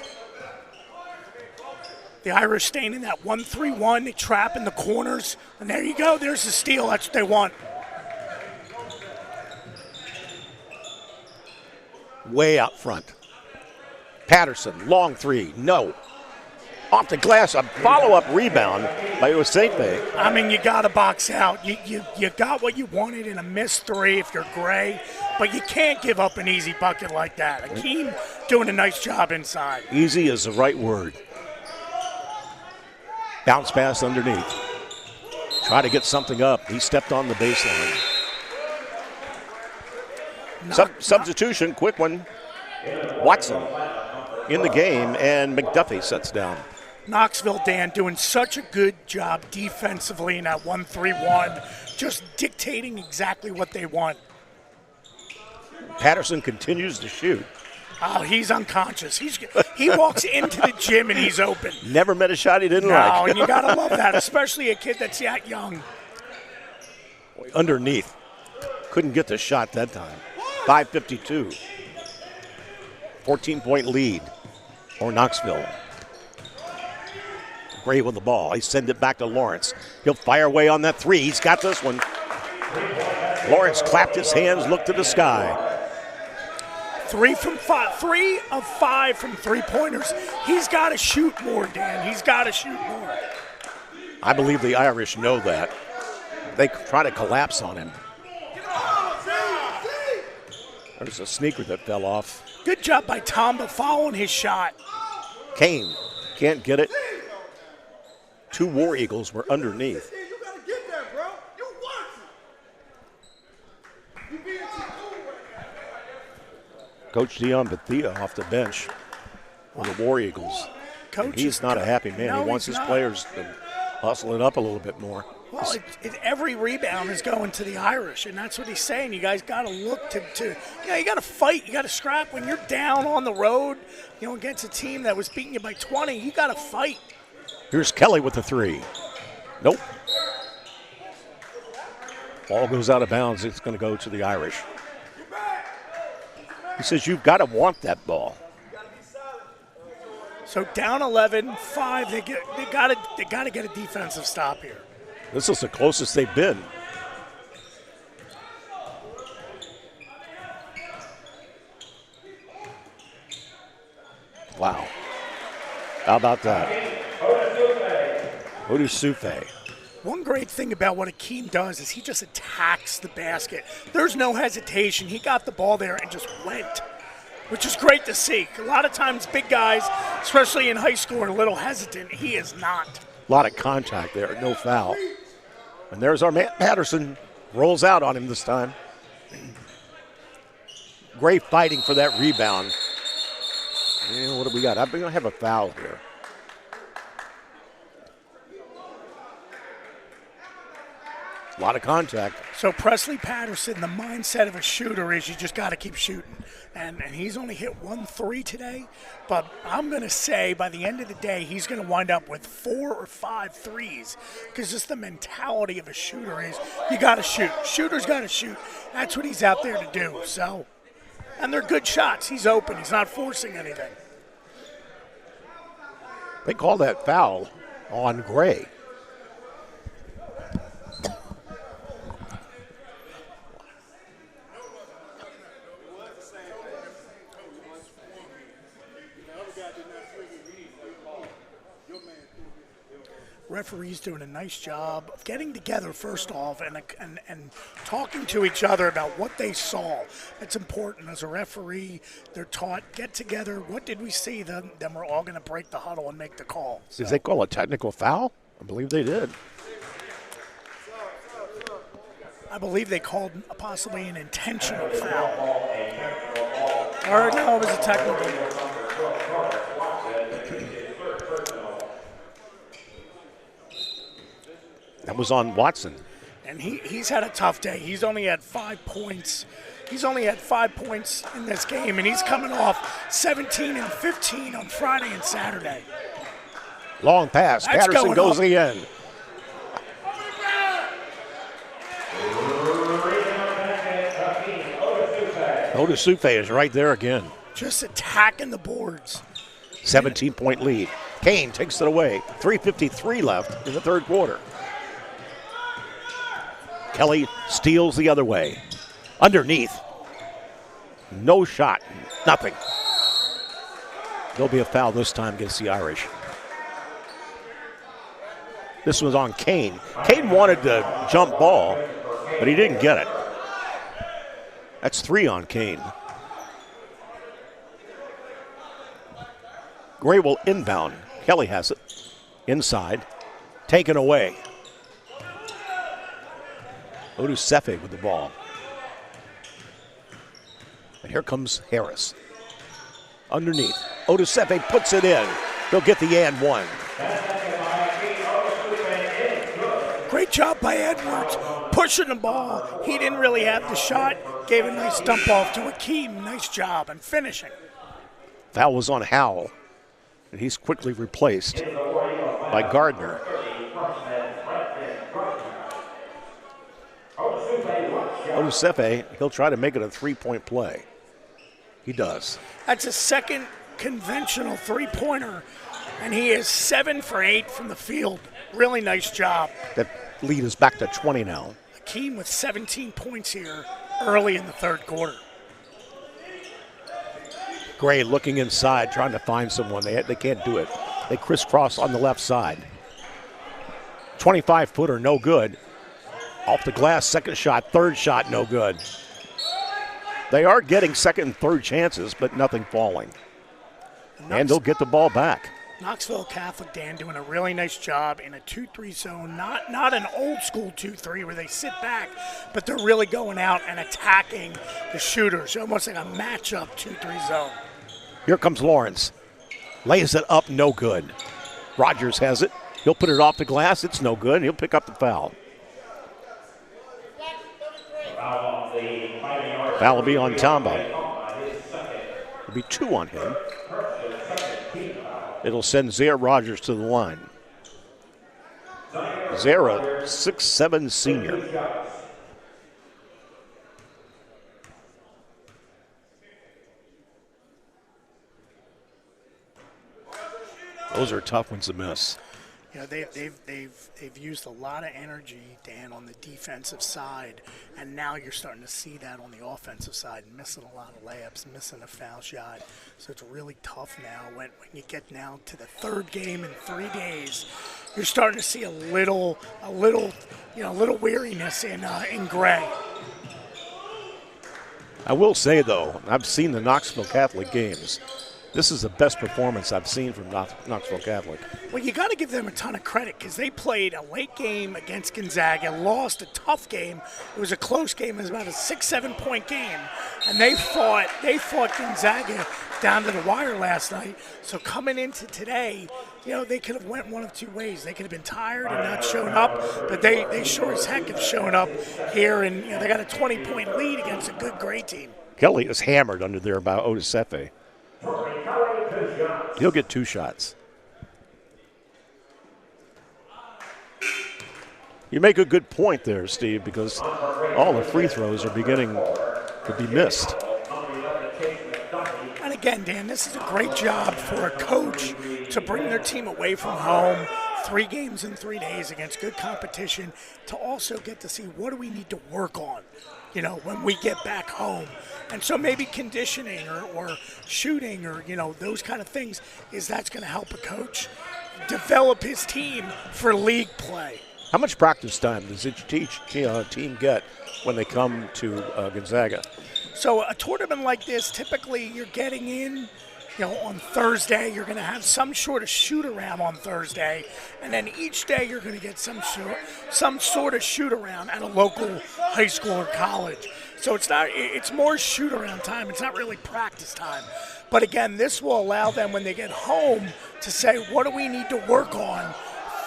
The Irish staying in that 1-3-1. They trap in the corners. And there you go. There's the steal. That's what they want. Way out front. Patterson, long three, no. Off the glass, a follow-up rebound by Osefe. I mean, you got to box out. You got what you wanted in a missed three if you're Gray, but you can't give up an easy bucket like that. Akeem doing a nice job inside. Easy is the right word. Bounce pass underneath. Try to get something up. He stepped on the baseline. Substitution, quick one. Watson in the game, and McDuffie sets down. Knoxville, Dan, doing such a good job defensively in that 1-3-1, just dictating exactly what they want. Patterson continues to shoot. Oh, he's unconscious. He walks into the gym and he's open. Never met a shot he didn't like. No, and you got to love that, especially a kid that's that young. Underneath. Couldn't get the shot that time. 5:52. 14-point lead for Knoxville. Gray with the ball. He sends it back to Lawrence. He'll fire away on that three. He's got this one. Lawrence clapped his hands, looked to the sky. 3 of 5 from three-pointers. He's got to shoot more, Dan. He's got to shoot more. I believe the Irish know that. They try to collapse on him. There's a sneaker that fell off. Good job by Tamba following his shot. Kane can't get it. 2 War Eagles were underneath. You gotta get that, bro. You want it. You being too cool right now. Coach Dion Bethia off the bench for the War Eagles. Coach, he's not a happy man. No, he wants his players to hustle it up a little bit more. Well, every rebound is going to the Irish, and that's what he's saying. You guys got to look to you got to fight. You got to scrap. When you're down on the road, against a team that was beating you by 20, you got to fight. Here's Kelly with the three. Nope. Ball goes out of bounds. It's going to go to the Irish. He says you've got to want that ball. So down 11-5, they got to get a defensive stop here. This is the closest they've been. Wow. How about that? Odusufe. One great thing about what Akeem does is he just attacks the basket. There's no hesitation. He got the ball there and just went, which is great to see. A lot of times big guys, especially in high school, are a little hesitant. He is not. A lot of contact there, no foul. And there's our man Patterson. Rolls out on him this time. Gray fighting for that rebound. What do we got? I'm going to have a foul here. A lot of contact. So Presley Patterson, the mindset of a shooter is you just got to keep shooting. And he's only hit 1 3 today, but I'm going to say by the end of the day he's going to wind up with 4 or 5 threes because just the mentality of a shooter is you got to shoot. Shooter's got to shoot. That's what he's out there to do. So, and they're good shots. He's open. He's not forcing anything. They call that foul on Gray. Referees doing a nice job of getting together first off and talking to each other about what they saw. It's important as a referee. They're taught, get together. What did we see? Then we're all going to break the huddle and make the call. So. Did they call a technical foul? I believe they did. I believe they called possibly an intentional foul. Or no, it was a technical. That was on Watson. And he's had a tough day. He's only had 5 points. He's only had 5 points in this game, and he's coming off 17 and 15 on Friday and Saturday. Long pass. That's Patterson goes to the end. Odusufe is right there again. Just attacking the boards. 17-point lead. Kane takes it away. 3:53 left in the third quarter. Kelly steals the other way. Underneath. No shot. Nothing. There'll be a foul this time against the Irish. This was on Kane. Kane wanted the jump ball, but he didn't get it. That's 3 on Kane. Gray will inbound. Kelly has it. Inside. Taken away. Odusefe with the ball. And here comes Harris. Underneath. Odusefe puts it in. They'll get the and one. Great job by Edwards. Pushing the ball. He didn't really have the shot. Gave a nice dump off to Akeem. Nice job. And finishing. Foul was on Howell. And he's quickly replaced by Gardner. Odusefe, he'll try to make it a 3-point play. He does. That's a second conventional three-pointer, and he is 7 for 8 from the field. Really nice job. That lead is back to 20 now. Akeem with 17 points here early in the third quarter. Gray looking inside, trying to find someone. They can't do it. They crisscross on the left side. 25-footer, no good. Off the glass, second shot, third shot, no good. They are getting second and third chances, but nothing falling. And they'll get the ball back. Knoxville Catholic, Dan, doing a really nice job in a 2-3 zone. Not an old school 2-3 where they sit back, but they're really going out and attacking the shooters, almost like a matchup 2-3 zone. Here comes Lawrence. Lays it up, no good. Rogers has it. He'll put it off the glass. It's no good. He'll pick up the foul. Foul will be on Tamba. It'll be 2 on him. It'll send Zaire Rogers to the line. Zaire, a 6'7" senior. Those are tough ones to miss. You know, they've used a lot of energy, Dan, on the defensive side, and now you're starting to see that on the offensive side, missing a lot of layups, missing a foul shot. So it's really tough now when you get now to the third game in 3 days. You're starting to see a little weariness in Gray. I will say though, I've seen the Knoxville Catholic games. This is the best performance I've seen from Knoxville Catholic. Well, you got to give them a ton of credit because they played a late game against Gonzaga, lost a tough game. It was a close game. It was about a 6-7 point game, and they fought Gonzaga down to the wire last night. So coming into today, they could have went one of two ways. They could have been tired and not shown up, but they sure as heck have shown up here, and they got a 20-point lead against a good Gray team. Kelly is hammered under there by Odusefe. He'll get 2 shots. You make a good point there, Steve, because all the free throws are beginning to be missed. And again, Dan, this is a great job for a coach to bring their team away from home, 3 games in 3 days against good competition, to also get to see what do we need to work on, when we get back home. And so maybe conditioning or shooting or, those kind of things that's going to help a coach develop his team for league play. How much practice time does each team get when they come to Gonzaga? So a tournament like this, typically you're getting in, on Thursday. You're going to have some sort of shoot-around on Thursday, and then each day you're going to get some sort of shoot-around at a local high school or college. So it's more shoot-around time. It's not really practice time. But again, this will allow them when they get home to say, what do we need to work on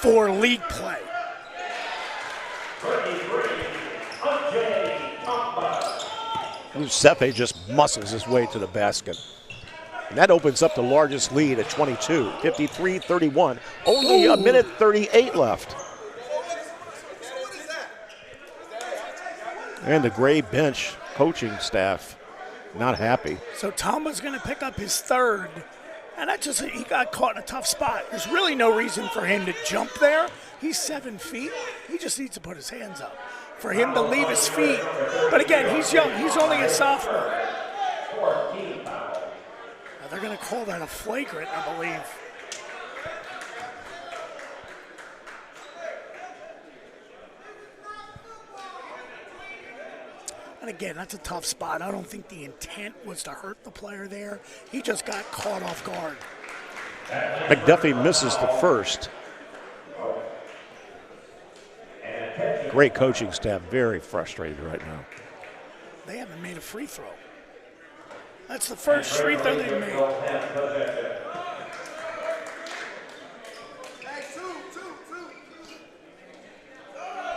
for league play? Sefe just muscles his way to the basket. And that opens up the largest lead at 22, 53-31. Only a minute 38 left. And the Gray bench coaching staff not happy. So Tomba's going to pick up his 3rd. And he got caught in a tough spot. There's really no reason for him to jump there. He's 7 feet. He just needs to put his hands up. For him to leave his feet. But again, he's young. He's only a sophomore. Now they're going to call that a flagrant, I believe. And again, that's a tough spot. I don't think the intent was to hurt the player there. He just got caught off guard. McDuffie misses the first. Great coaching staff, very frustrated right now. They haven't made a free throw. That's the first free throw they've made.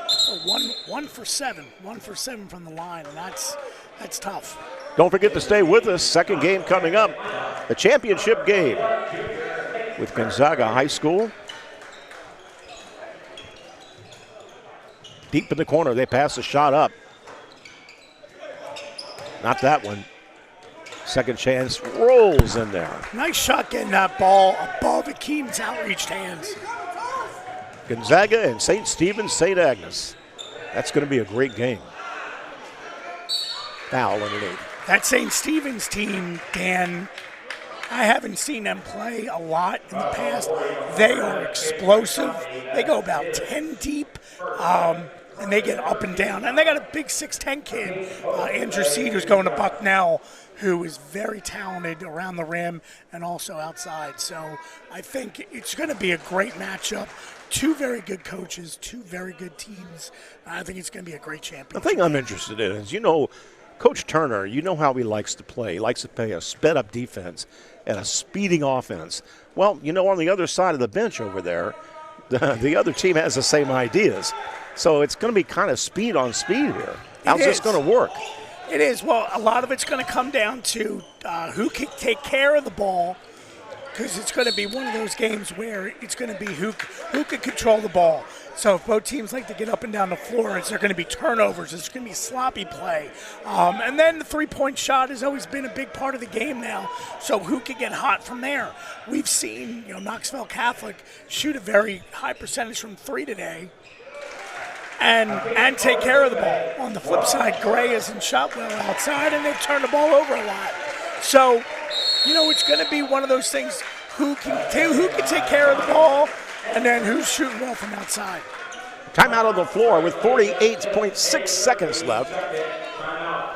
So one for seven from the line, and that's tough. Don't forget to stay with us. Second game coming up, the championship game with Gonzaga High School. Deep in the corner, they pass a shot up. Not that one. Second chance rolls in there. Nice shot getting that ball above Akeem's outreached hands. Gonzaga and St. Stephen's St. Agnes. That's going to be a great game. Foul underneath. That St. Stephen's team, Dan, I haven't seen them play a lot in the past. They are explosive. They go about 10 deep, and they get up and down. And they got a big 6'10" kid, Andrew Seed, who's going to Bucknell, who is very talented around the rim and also outside. So I think it's going to be a great matchup. Two very good coaches, two very good teams. I think it's going to be a great championship. The thing I'm interested in is, Coach Turner, how he likes to play. He likes to play a sped-up defense and a speeding offense. Well, on the other side of the bench over there, the other team has the same ideas. So it's going to be kind of speed on speed here. How's this going to work? It is. Well, a lot of it's going to come down to who can take care of the ball, because it's going to be one of those games where it's going to be who can control the ball. So if both teams like to get up and down the floor, there going to be turnovers. It's going to be sloppy play. And then the three-point shot has always been a big part of the game now. So who can get hot from there? We've seen Knoxville Catholic shoot a very high percentage from three today and take care of the ball. On the flip side, Gray isn't shot well outside, and they've turned the ball over a lot. So, it's going to be one of those things, who can take care of the ball, and then who's shooting well from outside. Timeout on the floor with 48.6 seconds left.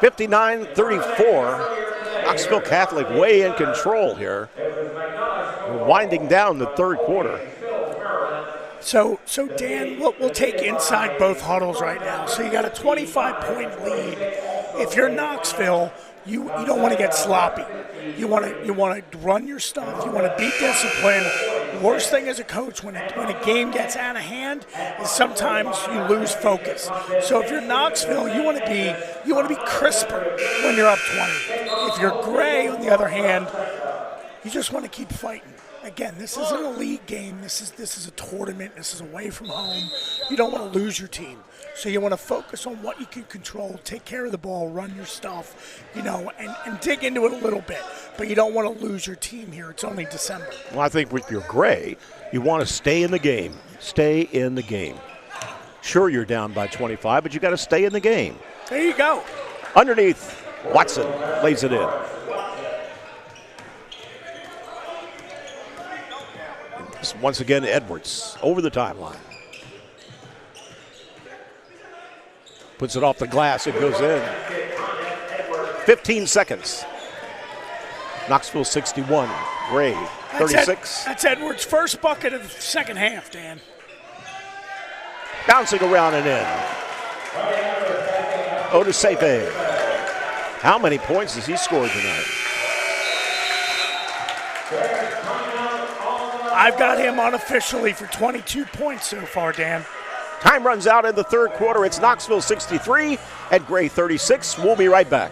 59-34. Knoxville Catholic way in control here. We're winding down the third quarter. So Dan, we'll take inside both huddles right now. So you got a 25-point lead. if you're Knoxville, you don't want to get sloppy. You want to run your stuff. You want to be disciplined. Worst thing as a coach when a game gets out of hand is sometimes you lose focus. So if you're Knoxville, you want to be crisper when you're up 20. If you're Gray, on the other hand, you just want to keep fighting. Again, this isn't a league game. This is a tournament. This is away from home. You don't want to lose your team. So you want to focus on what you can control, take care of the ball, run your stuff, and dig into it a little bit. But you don't want to lose your team here. It's only December. Well, I think with your Gray, you want to stay in the game. Stay in the game. Sure, you're down by 25, but you got to stay in the game. There you go. Underneath, Watson lays it in. Once again, Edwards over the timeline. Puts it off the glass. It goes in. 15 seconds. Knoxville 61. Gray 36. That's Edwards' first bucket of the second half, Dan. Bouncing around and in. Odusefe. How many points has he scored tonight? I've got him unofficially for 22 points so far, Dan. Time runs out in the third quarter. It's Knoxville 63 and Gray 36. We'll be right back.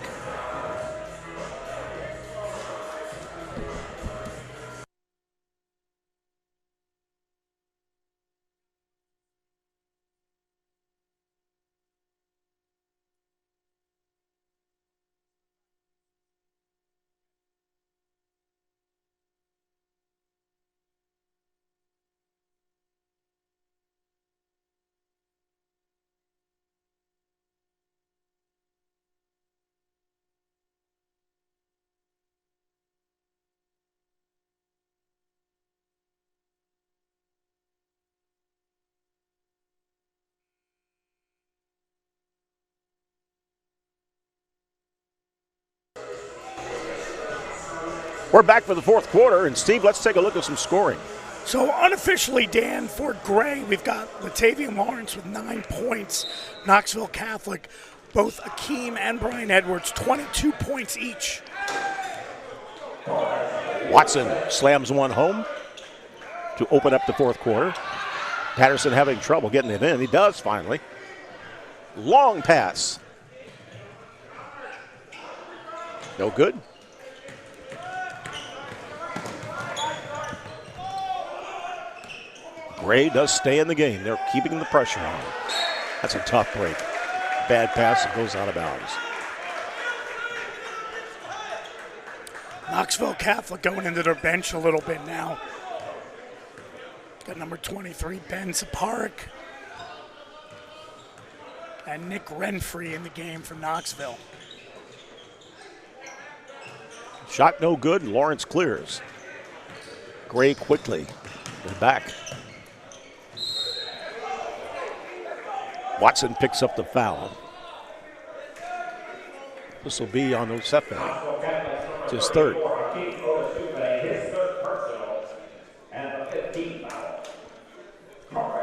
We're back for the fourth quarter, and Steve, let's take a look at some scoring. So unofficially, Dan, for Gray, we've got Latavian Lawrence with 9 points. Knoxville Catholic, both Akeem and Brian Edwards, 22 points each. Watson slams one home to open up the fourth quarter. Patterson having trouble getting it in. He does finally. Long pass. No good. Gray does stay in the game. They're keeping the pressure on. That's a tough break. Bad pass that goes out of bounds. Knoxville Catholic going into their bench a little bit now. Got number 23, Ben Saparik. And Nick Renfrey in the game for Knoxville. Shot no good. Lawrence clears. Gray quickly. They're back. Watson picks up the foul. This will be on Osefe. It's his third.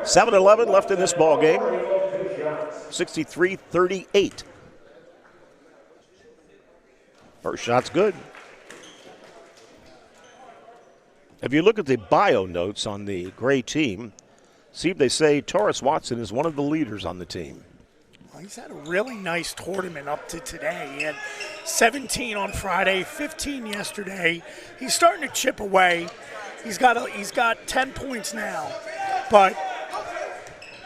7-11 left in this ball game. 63-38. First shot's good. If you look at the bio notes on the Gray team, see if they say Taurus Watson is one of the leaders on the team. Well, he's had a really nice tournament up to today. He had 17 on Friday, 15 yesterday. He's starting to chip away. He's got 10 points now. But,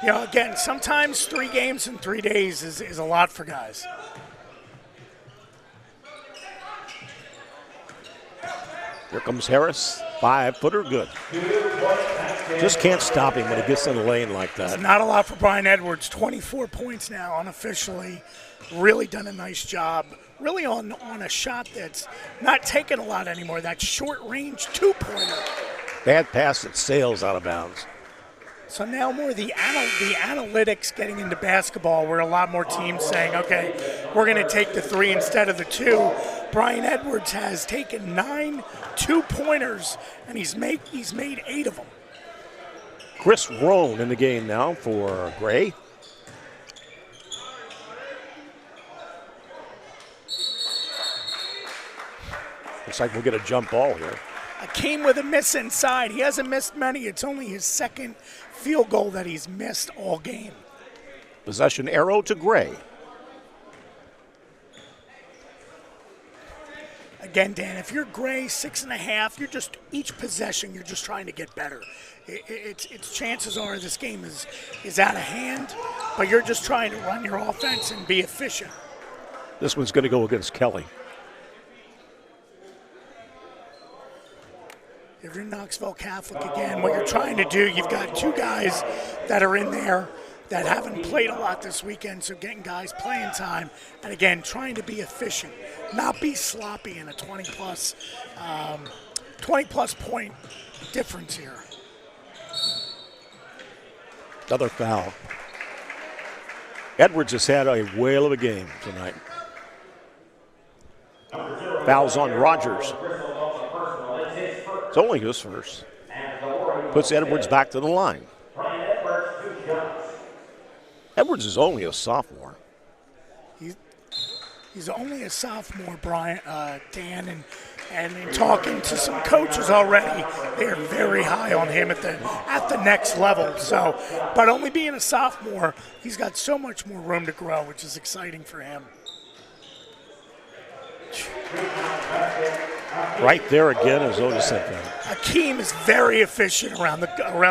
again, sometimes 3 games in 3 days is a lot for guys. Here comes Harris. 5-footer, good. Just can't stop him when he gets in the lane like that. It's not a lot for Brian Edwards. 24 points now unofficially. Really done a nice job. Really on a shot that's not taking a lot anymore. That short-range two-pointer. Bad pass that sails out of bounds. So now more the analytics getting into basketball, where a lot more teams saying, okay, we're going to take the 3 instead of the 2. Brian Edwards has taken 9 two-pointers, and he's made 8 of them. Chris Roan in the game now for Gray. Looks like we'll get a jump ball here. Akeem with a miss inside. He hasn't missed many. It's only his second field goal that he's missed all game. Possession arrow to Gray. Again, Dan, if you're Gray 6.5, you're just each possession you're just trying to get better. It's chances are this game is out of hand, but you're just trying to run your offense and be efficient. This one's going to go against Kelly. If you're Knoxville Catholic again, what you're trying to do, you've got two guys that are in there that haven't played a lot this weekend, so getting guys playing time, and again, trying to be efficient, not be sloppy in a 20-plus point difference here. Another foul. Edwards has had a whale of a game tonight. Fouls on Rogers. It's only his first. Puts Edwards back to the line. Edwards is only a sophomore. He's only a sophomore, Brian, Dan, and in talking to some coaches already, they are very high on him at the next level. So, but only being a sophomore, he's got so much more room to grow, which is exciting for him. Right there again is Otis Hepburn. Akeem is very efficient around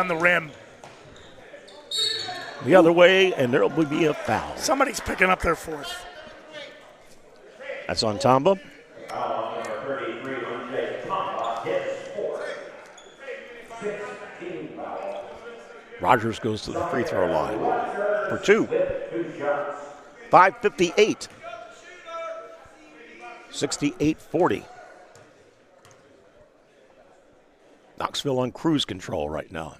the rim. The other way, and there will be a foul. Somebody's picking up their fourth. That's on Tamba. Rogers goes to the free throw line for two. 5:58. 68-40. Knoxville on cruise control right now.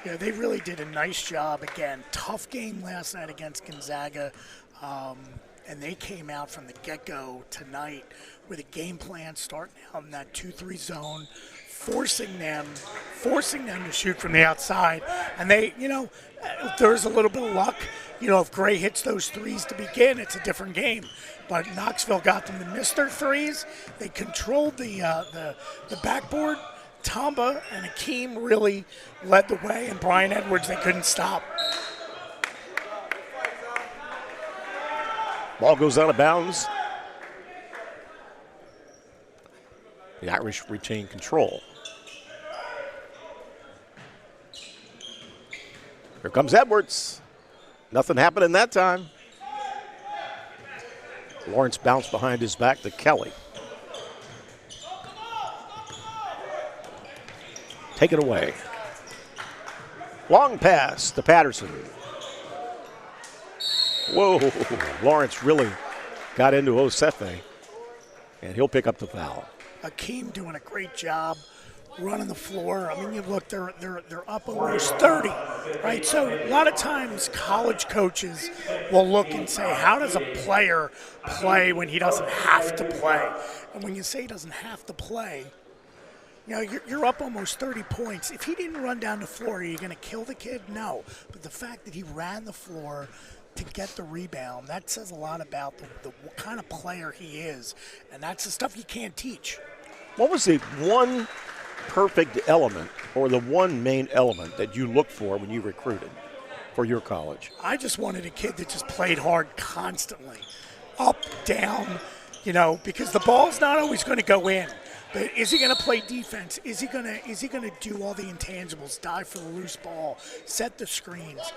Yeah, they really did a nice job. Again, tough game last night against Gonzaga, and they came out from the get-go tonight with a game plan starting out in that 2-3 zone, forcing them to shoot from the outside. And they, if there's a little bit of luck, if Gray hits those threes to begin, it's a different game. But Knoxville got them to miss their threes. They controlled the backboard. Tamba and Akeem really led the way, and Brian Edwards, they couldn't stop. Ball goes out of bounds. The Irish retain control. Here comes Edwards. Nothing happened in that time. Lawrence bounced behind his back to Kelly. Take it away. Long pass to Patterson. Whoa, Lawrence really got into Osefe, and he'll pick up the foul. Akeem doing a great job running the floor. I mean, you look, they're up almost 30, right? So a lot of times college coaches will look and say, how does a player play when he doesn't have to play? And when you say he doesn't have to play, you're up almost 30 points. If he didn't run down the floor, are you going to kill the kid? No. But the fact that he ran the floor to get the rebound, that says a lot about the what kind of player he is. And that's the stuff you can't teach. What was the one perfect element or the one main element that you looked for when you recruited for your college? I just wanted a kid that just played hard constantly. Up, down, because the ball's not always going to go in. But is he going to play defense? Is he going to do all the intangibles, dive for the loose ball, set the screens?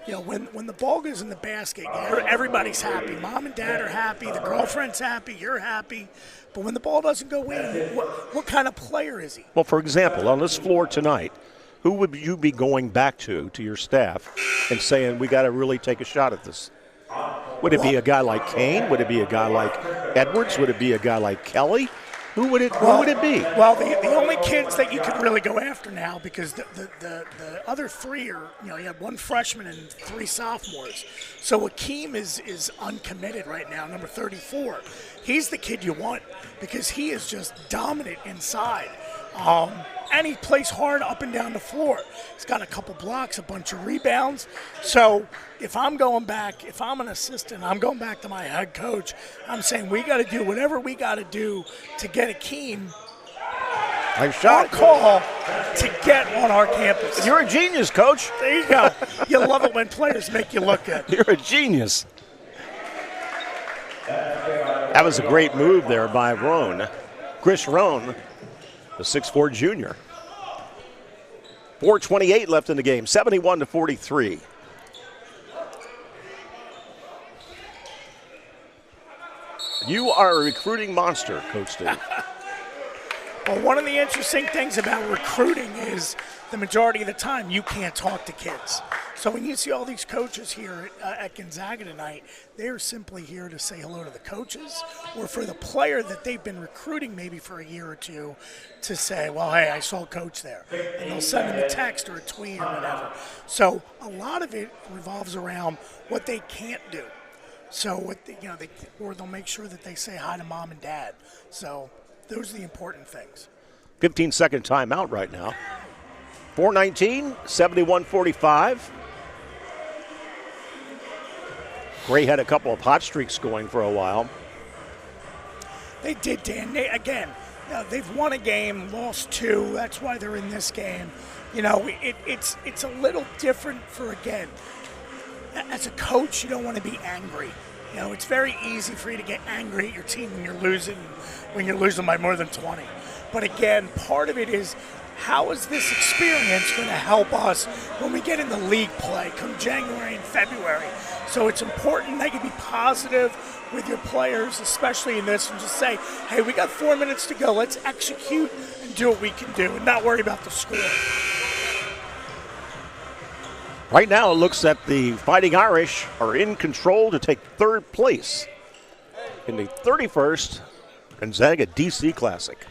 When the ball goes in the basket, everybody's happy. Mom and dad are happy. The girlfriend's happy. You're happy. But when the ball doesn't go in, what kind of player is he? Well, for example, on this floor tonight, who would you be going back to your staff and saying, we got to really take a shot at this? Would it be a guy like Kane? Would it be a guy like Edwards? Would it be a guy like Kelly? Who would it be? Well, the only kids that you could really go after now, because the other three are, you have one freshman and three sophomores. So Akeem is uncommitted right now, number 34. He's the kid you want because he is just dominant inside. And he plays hard up and down the floor. He's got a couple blocks, a bunch of rebounds. So if I'm going back, if I'm an assistant, I'm going back to my head coach, I'm saying we got to do whatever we got to do to get Akeem Nice shot. call to get on our campus. You're a genius, Coach. There you go. You love it when players make you look good. You're a genius. That was a great move there by Roan. Chris Roan, the 6'4 junior. 4:28 left in the game, 71-43. You are a recruiting monster, Coach Steve. Well, one of the interesting things about recruiting is the majority of the time you can't talk to kids. So when you see all these coaches here at Gonzaga tonight, they're simply here to say hello to the coaches or for the player that they've been recruiting maybe for a year or two to say, well, hey, I saw Coach there. And they'll send them a text or a tweet or whatever. So a lot of it revolves around what they can't do. So what or they'll make sure that they say hi to mom and dad. So those are the important things. 15-second timeout right now. 4:19, 71-45. Gray had a couple of hot streaks going for a while. They did, Dan. They've won a game, lost two. That's why they're in this game. It's a little different for, again, as a coach, you don't want to be angry. It's very easy for you to get angry at your team when you're losing by more than 20. But again, part of it is, how is this experience going to help us when we get into league play come January and February? So it's important that you be positive with your players, especially in this, and just say, hey, we got 4 minutes to go. Let's execute and do what we can do and not worry about the score. Right now, it looks that the Fighting Irish are in control to take third place in the 31st Gonzaga DC Classic.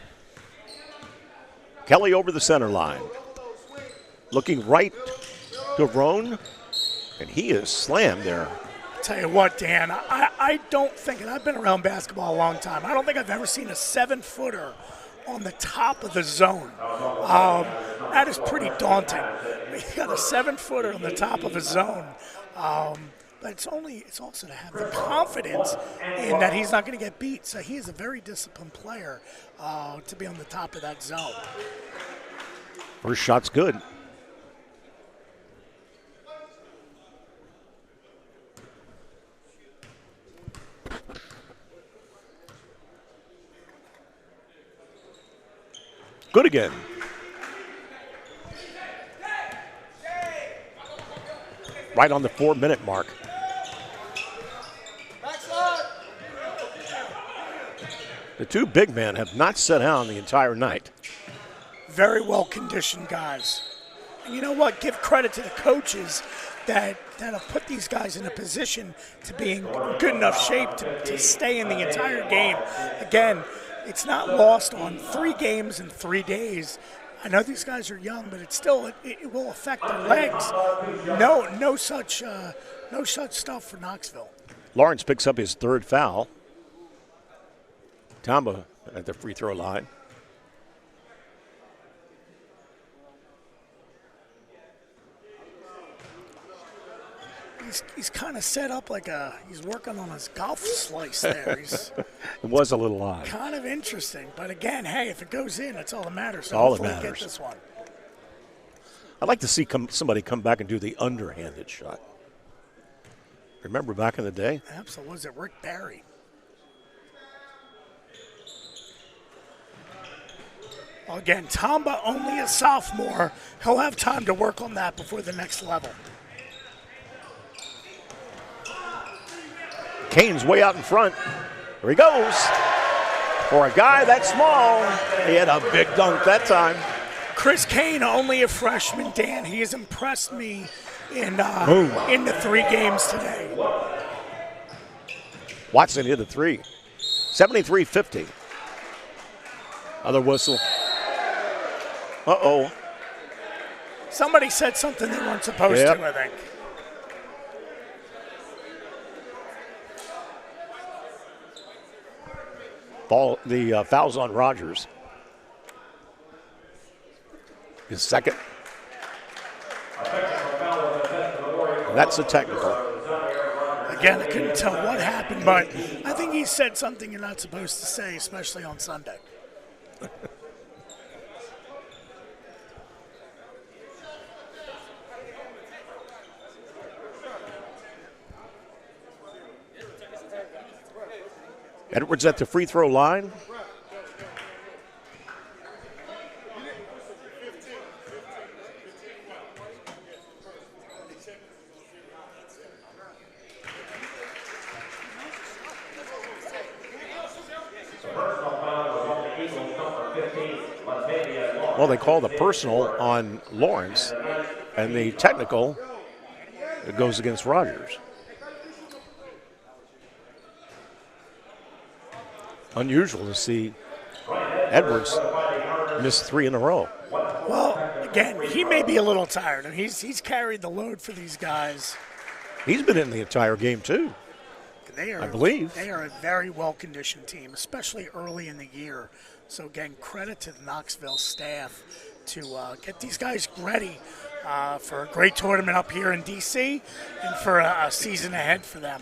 Kelly over the center line. Looking right to Roan, and he is slammed there. Tell you what, Dan, I don't think, and I've been around basketball a long time, I don't think I've ever seen a 7-footer on the top of the zone. That is pretty daunting. You got a 7-footer on the top of a zone. But it's also to have the confidence in that he's not going to get beat. So he is a very disciplined player to be on the top of that zone. First shot's good. Good again. Right on the 4-minute mark. The two big men have not sat down the entire night. Very well-conditioned guys. And you know what? Give credit to the coaches that have put these guys in a position to be in good enough shape to stay in the entire game. Again, it's not lost on 3 games in 3 days. I know these guys are young, but it will affect their legs. No such stuff for Knoxville. Lawrence picks up his 3rd foul. Tamba at the free throw line. He's kind of set up like he's working on his golf slice there. It was a little odd. Kind of interesting. But again, hey, if it goes in, that's all that matters. So all that hopefully matters. Get this one. I'd like to see somebody come back and do the underhanded shot. Remember back in the day? Absolutely. Was it Rick Barry? Well, again, Tamba only a sophomore. He'll have time to work on that before the next level. Kane's way out in front. Here he goes. For a guy that small, he had a big dunk that time. Chris Kane, only a freshman, Dan. He has impressed me in the 3 games today. Watson hit a 3. 73-50. Other whistle. Uh-oh. Somebody said something they weren't supposed to, I think. The foul's on Rogers. His second. And that's a technical. Again, I couldn't tell what happened, but I think he said something you're not supposed to say, especially on Sunday. Edwards at the free throw line. Well, they call the personal on Lawrence, and the technical, it goes against Rogers. Unusual to see Edwards miss 3 in a row. Well, again, he may be a little tired, and he's carried the load for these guys. He's been in the entire game, too. I believe. They are a very well-conditioned team, especially early in the year. So, again, credit to the Knoxville staff to get these guys ready for a great tournament up here in D.C. and for a season ahead for them.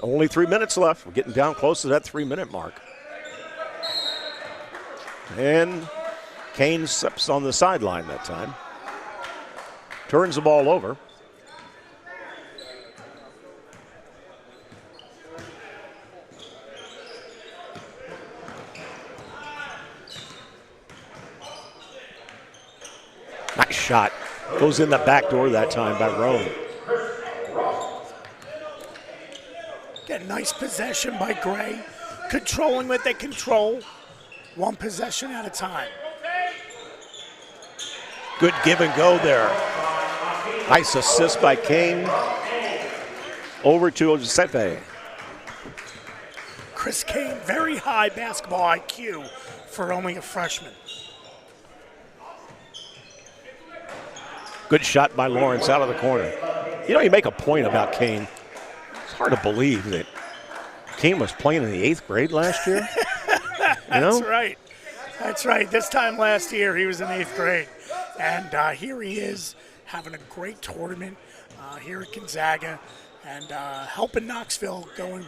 Only 3 minutes left. We're getting down close to that 3-minute mark. And Kane steps on the sideline that time. Turns the ball over. Nice shot. Goes in the back door that time by Roan. Again, nice possession by Gray. Controlling what they control. One possession at a time. Good give and go there. Nice assist by Kane. Over to Giuseppe. Chris Kane, very high basketball IQ for only a freshman. Good shot by Lawrence out of the corner. You know, you make a point about Kane. It's hard to believe that Kane was playing in the 8th grade last year. That's right. That's right. This time last year, he was in 8th grade. And here he is having a great tournament here at Gonzaga and helping Knoxville go and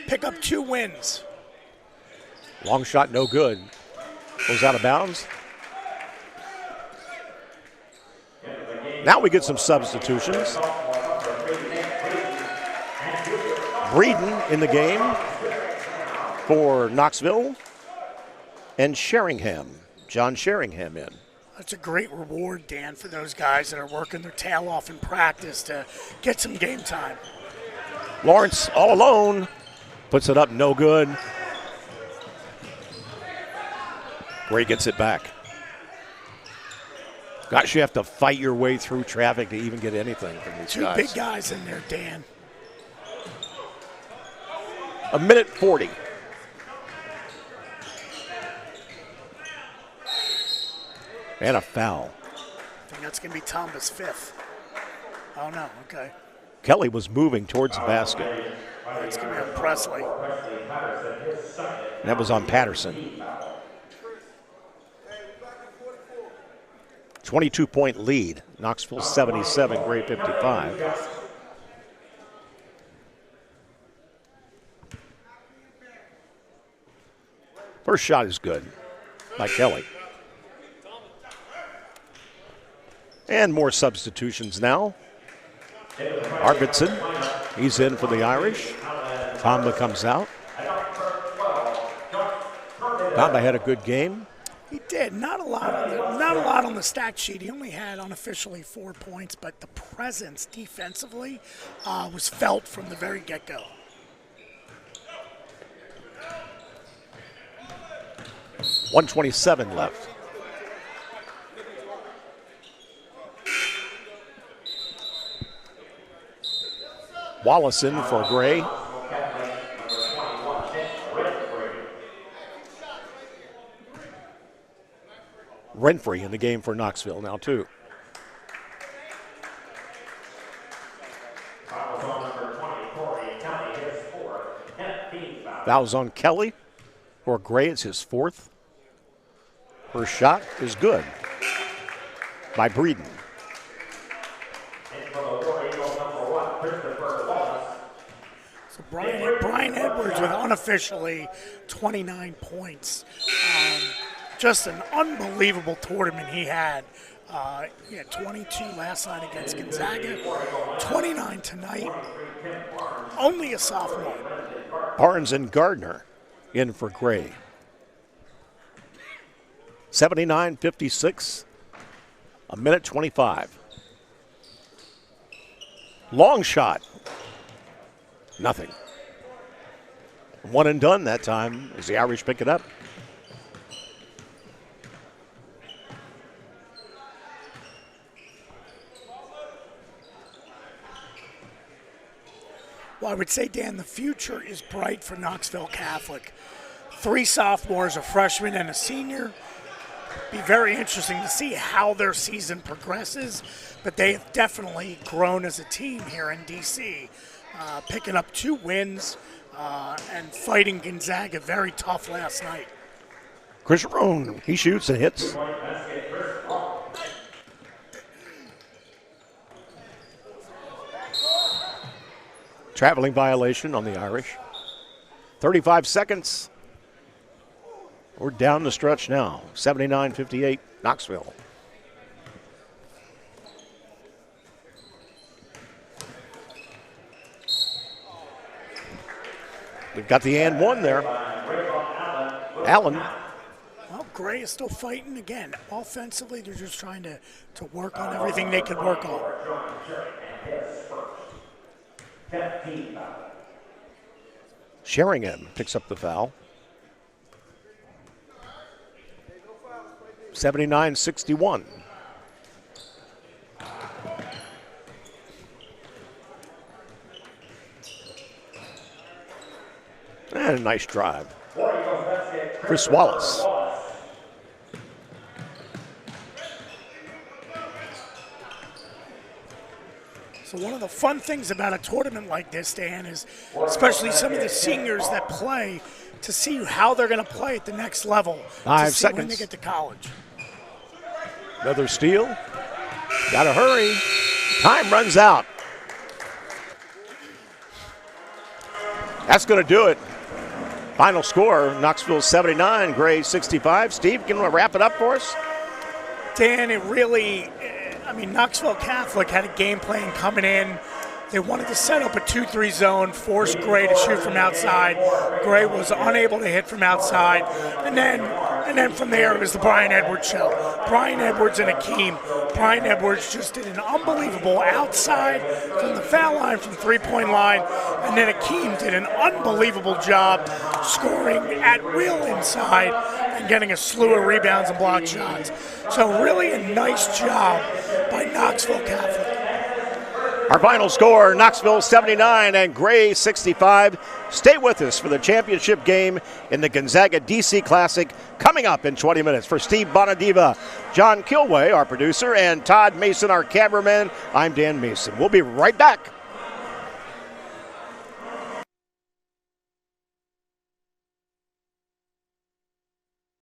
pick up 2 wins. Long shot, no good. Goes out of bounds. Now we get some substitutions. Breeden in the game for Knoxville. And Sheringham, John Sheringham in. That's a great reward, Dan, for those guys that are working their tail off in practice to get some game time. Lawrence all alone, puts it up, no good. Gray gets it back. Gosh, you have to fight your way through traffic to even get anything from these guys. 2 big guys in there, Dan. 1:40. And a foul. I think that's going to be Tomba's 5th. Oh, no, okay. Kelly was moving towards the basket. That's going to be on Presley. That was on Patterson. 22-point lead. Knoxville 77, Gray 55. First shot is good by Kelly. And more substitutions now. Arvidsson, he's in for the Irish. Tomba comes out. Tomba had a good game. He did. Not a lot on the stat sheet. He only had unofficially 4 points, but the presence defensively was felt from the very get-go. .127 left. Wallace in for Gray. Renfrey in the game for Knoxville now, too. Fouls on Kelly. For Gray, it's his fourth. First shot is good by Breeden. So Brian Edwards with unofficially 29 points. Just an unbelievable tournament he had. He had 22 last night against Gonzaga, 29 tonight. Only a sophomore. Barnes and Gardner in for Gray. 79-56, a minute 25. Long shot, nothing. One and done that time as the Irish pick it up. Well, I would say, Dan, the future is bright for Knoxville Catholic. 3 sophomores, a freshman, and a senior. Be very interesting to see how their season progresses, but they have definitely grown as a team here in D.C., picking up 2 wins and fighting Gonzaga very tough last night. Chris Roan, he shoots and hits. Traveling violation on the Irish. 35 seconds. We're down the stretch now. 79-58, Knoxville. We've got the and one there. Allen. Well, Gray is still fighting again. Offensively, they're just trying to work on everything they could work on. Sheringham picks up the foul. 79-61. And a nice drive. Chris Wallace. So one of the fun things about a tournament like this, Dan, is especially some of the seniors that play, to see how they're going to play at the next level. 5 to see seconds. when they get to college. Another steal. Got to hurry. Time runs out. That's going to do it. Final score, Knoxville 79, Gray 65. Steve, can you wrap it up for us? Dan, it really, Knoxville Catholic had a game plan coming in. They wanted to set up a 2-3 zone, force Gray to shoot from outside. Gray was unable to hit from outside. And then from there, it was the Brian Edwards show. Brian Edwards and Akeem. Brian Edwards just did an unbelievable outside from the foul line, from three-point line. And then Akeem did an unbelievable job scoring at will inside and getting a slew of rebounds and block shots. So really a nice job by Knoxville Catholic. Our final score, Knoxville 79 and Gray 65. Stay with us for the championship game in the Gonzaga DC Classic coming up in 20 minutes. For Steve Bonadiva, John Kilway, our producer, and Todd Mason, our cameraman, I'm Dan Mason. We'll be right back.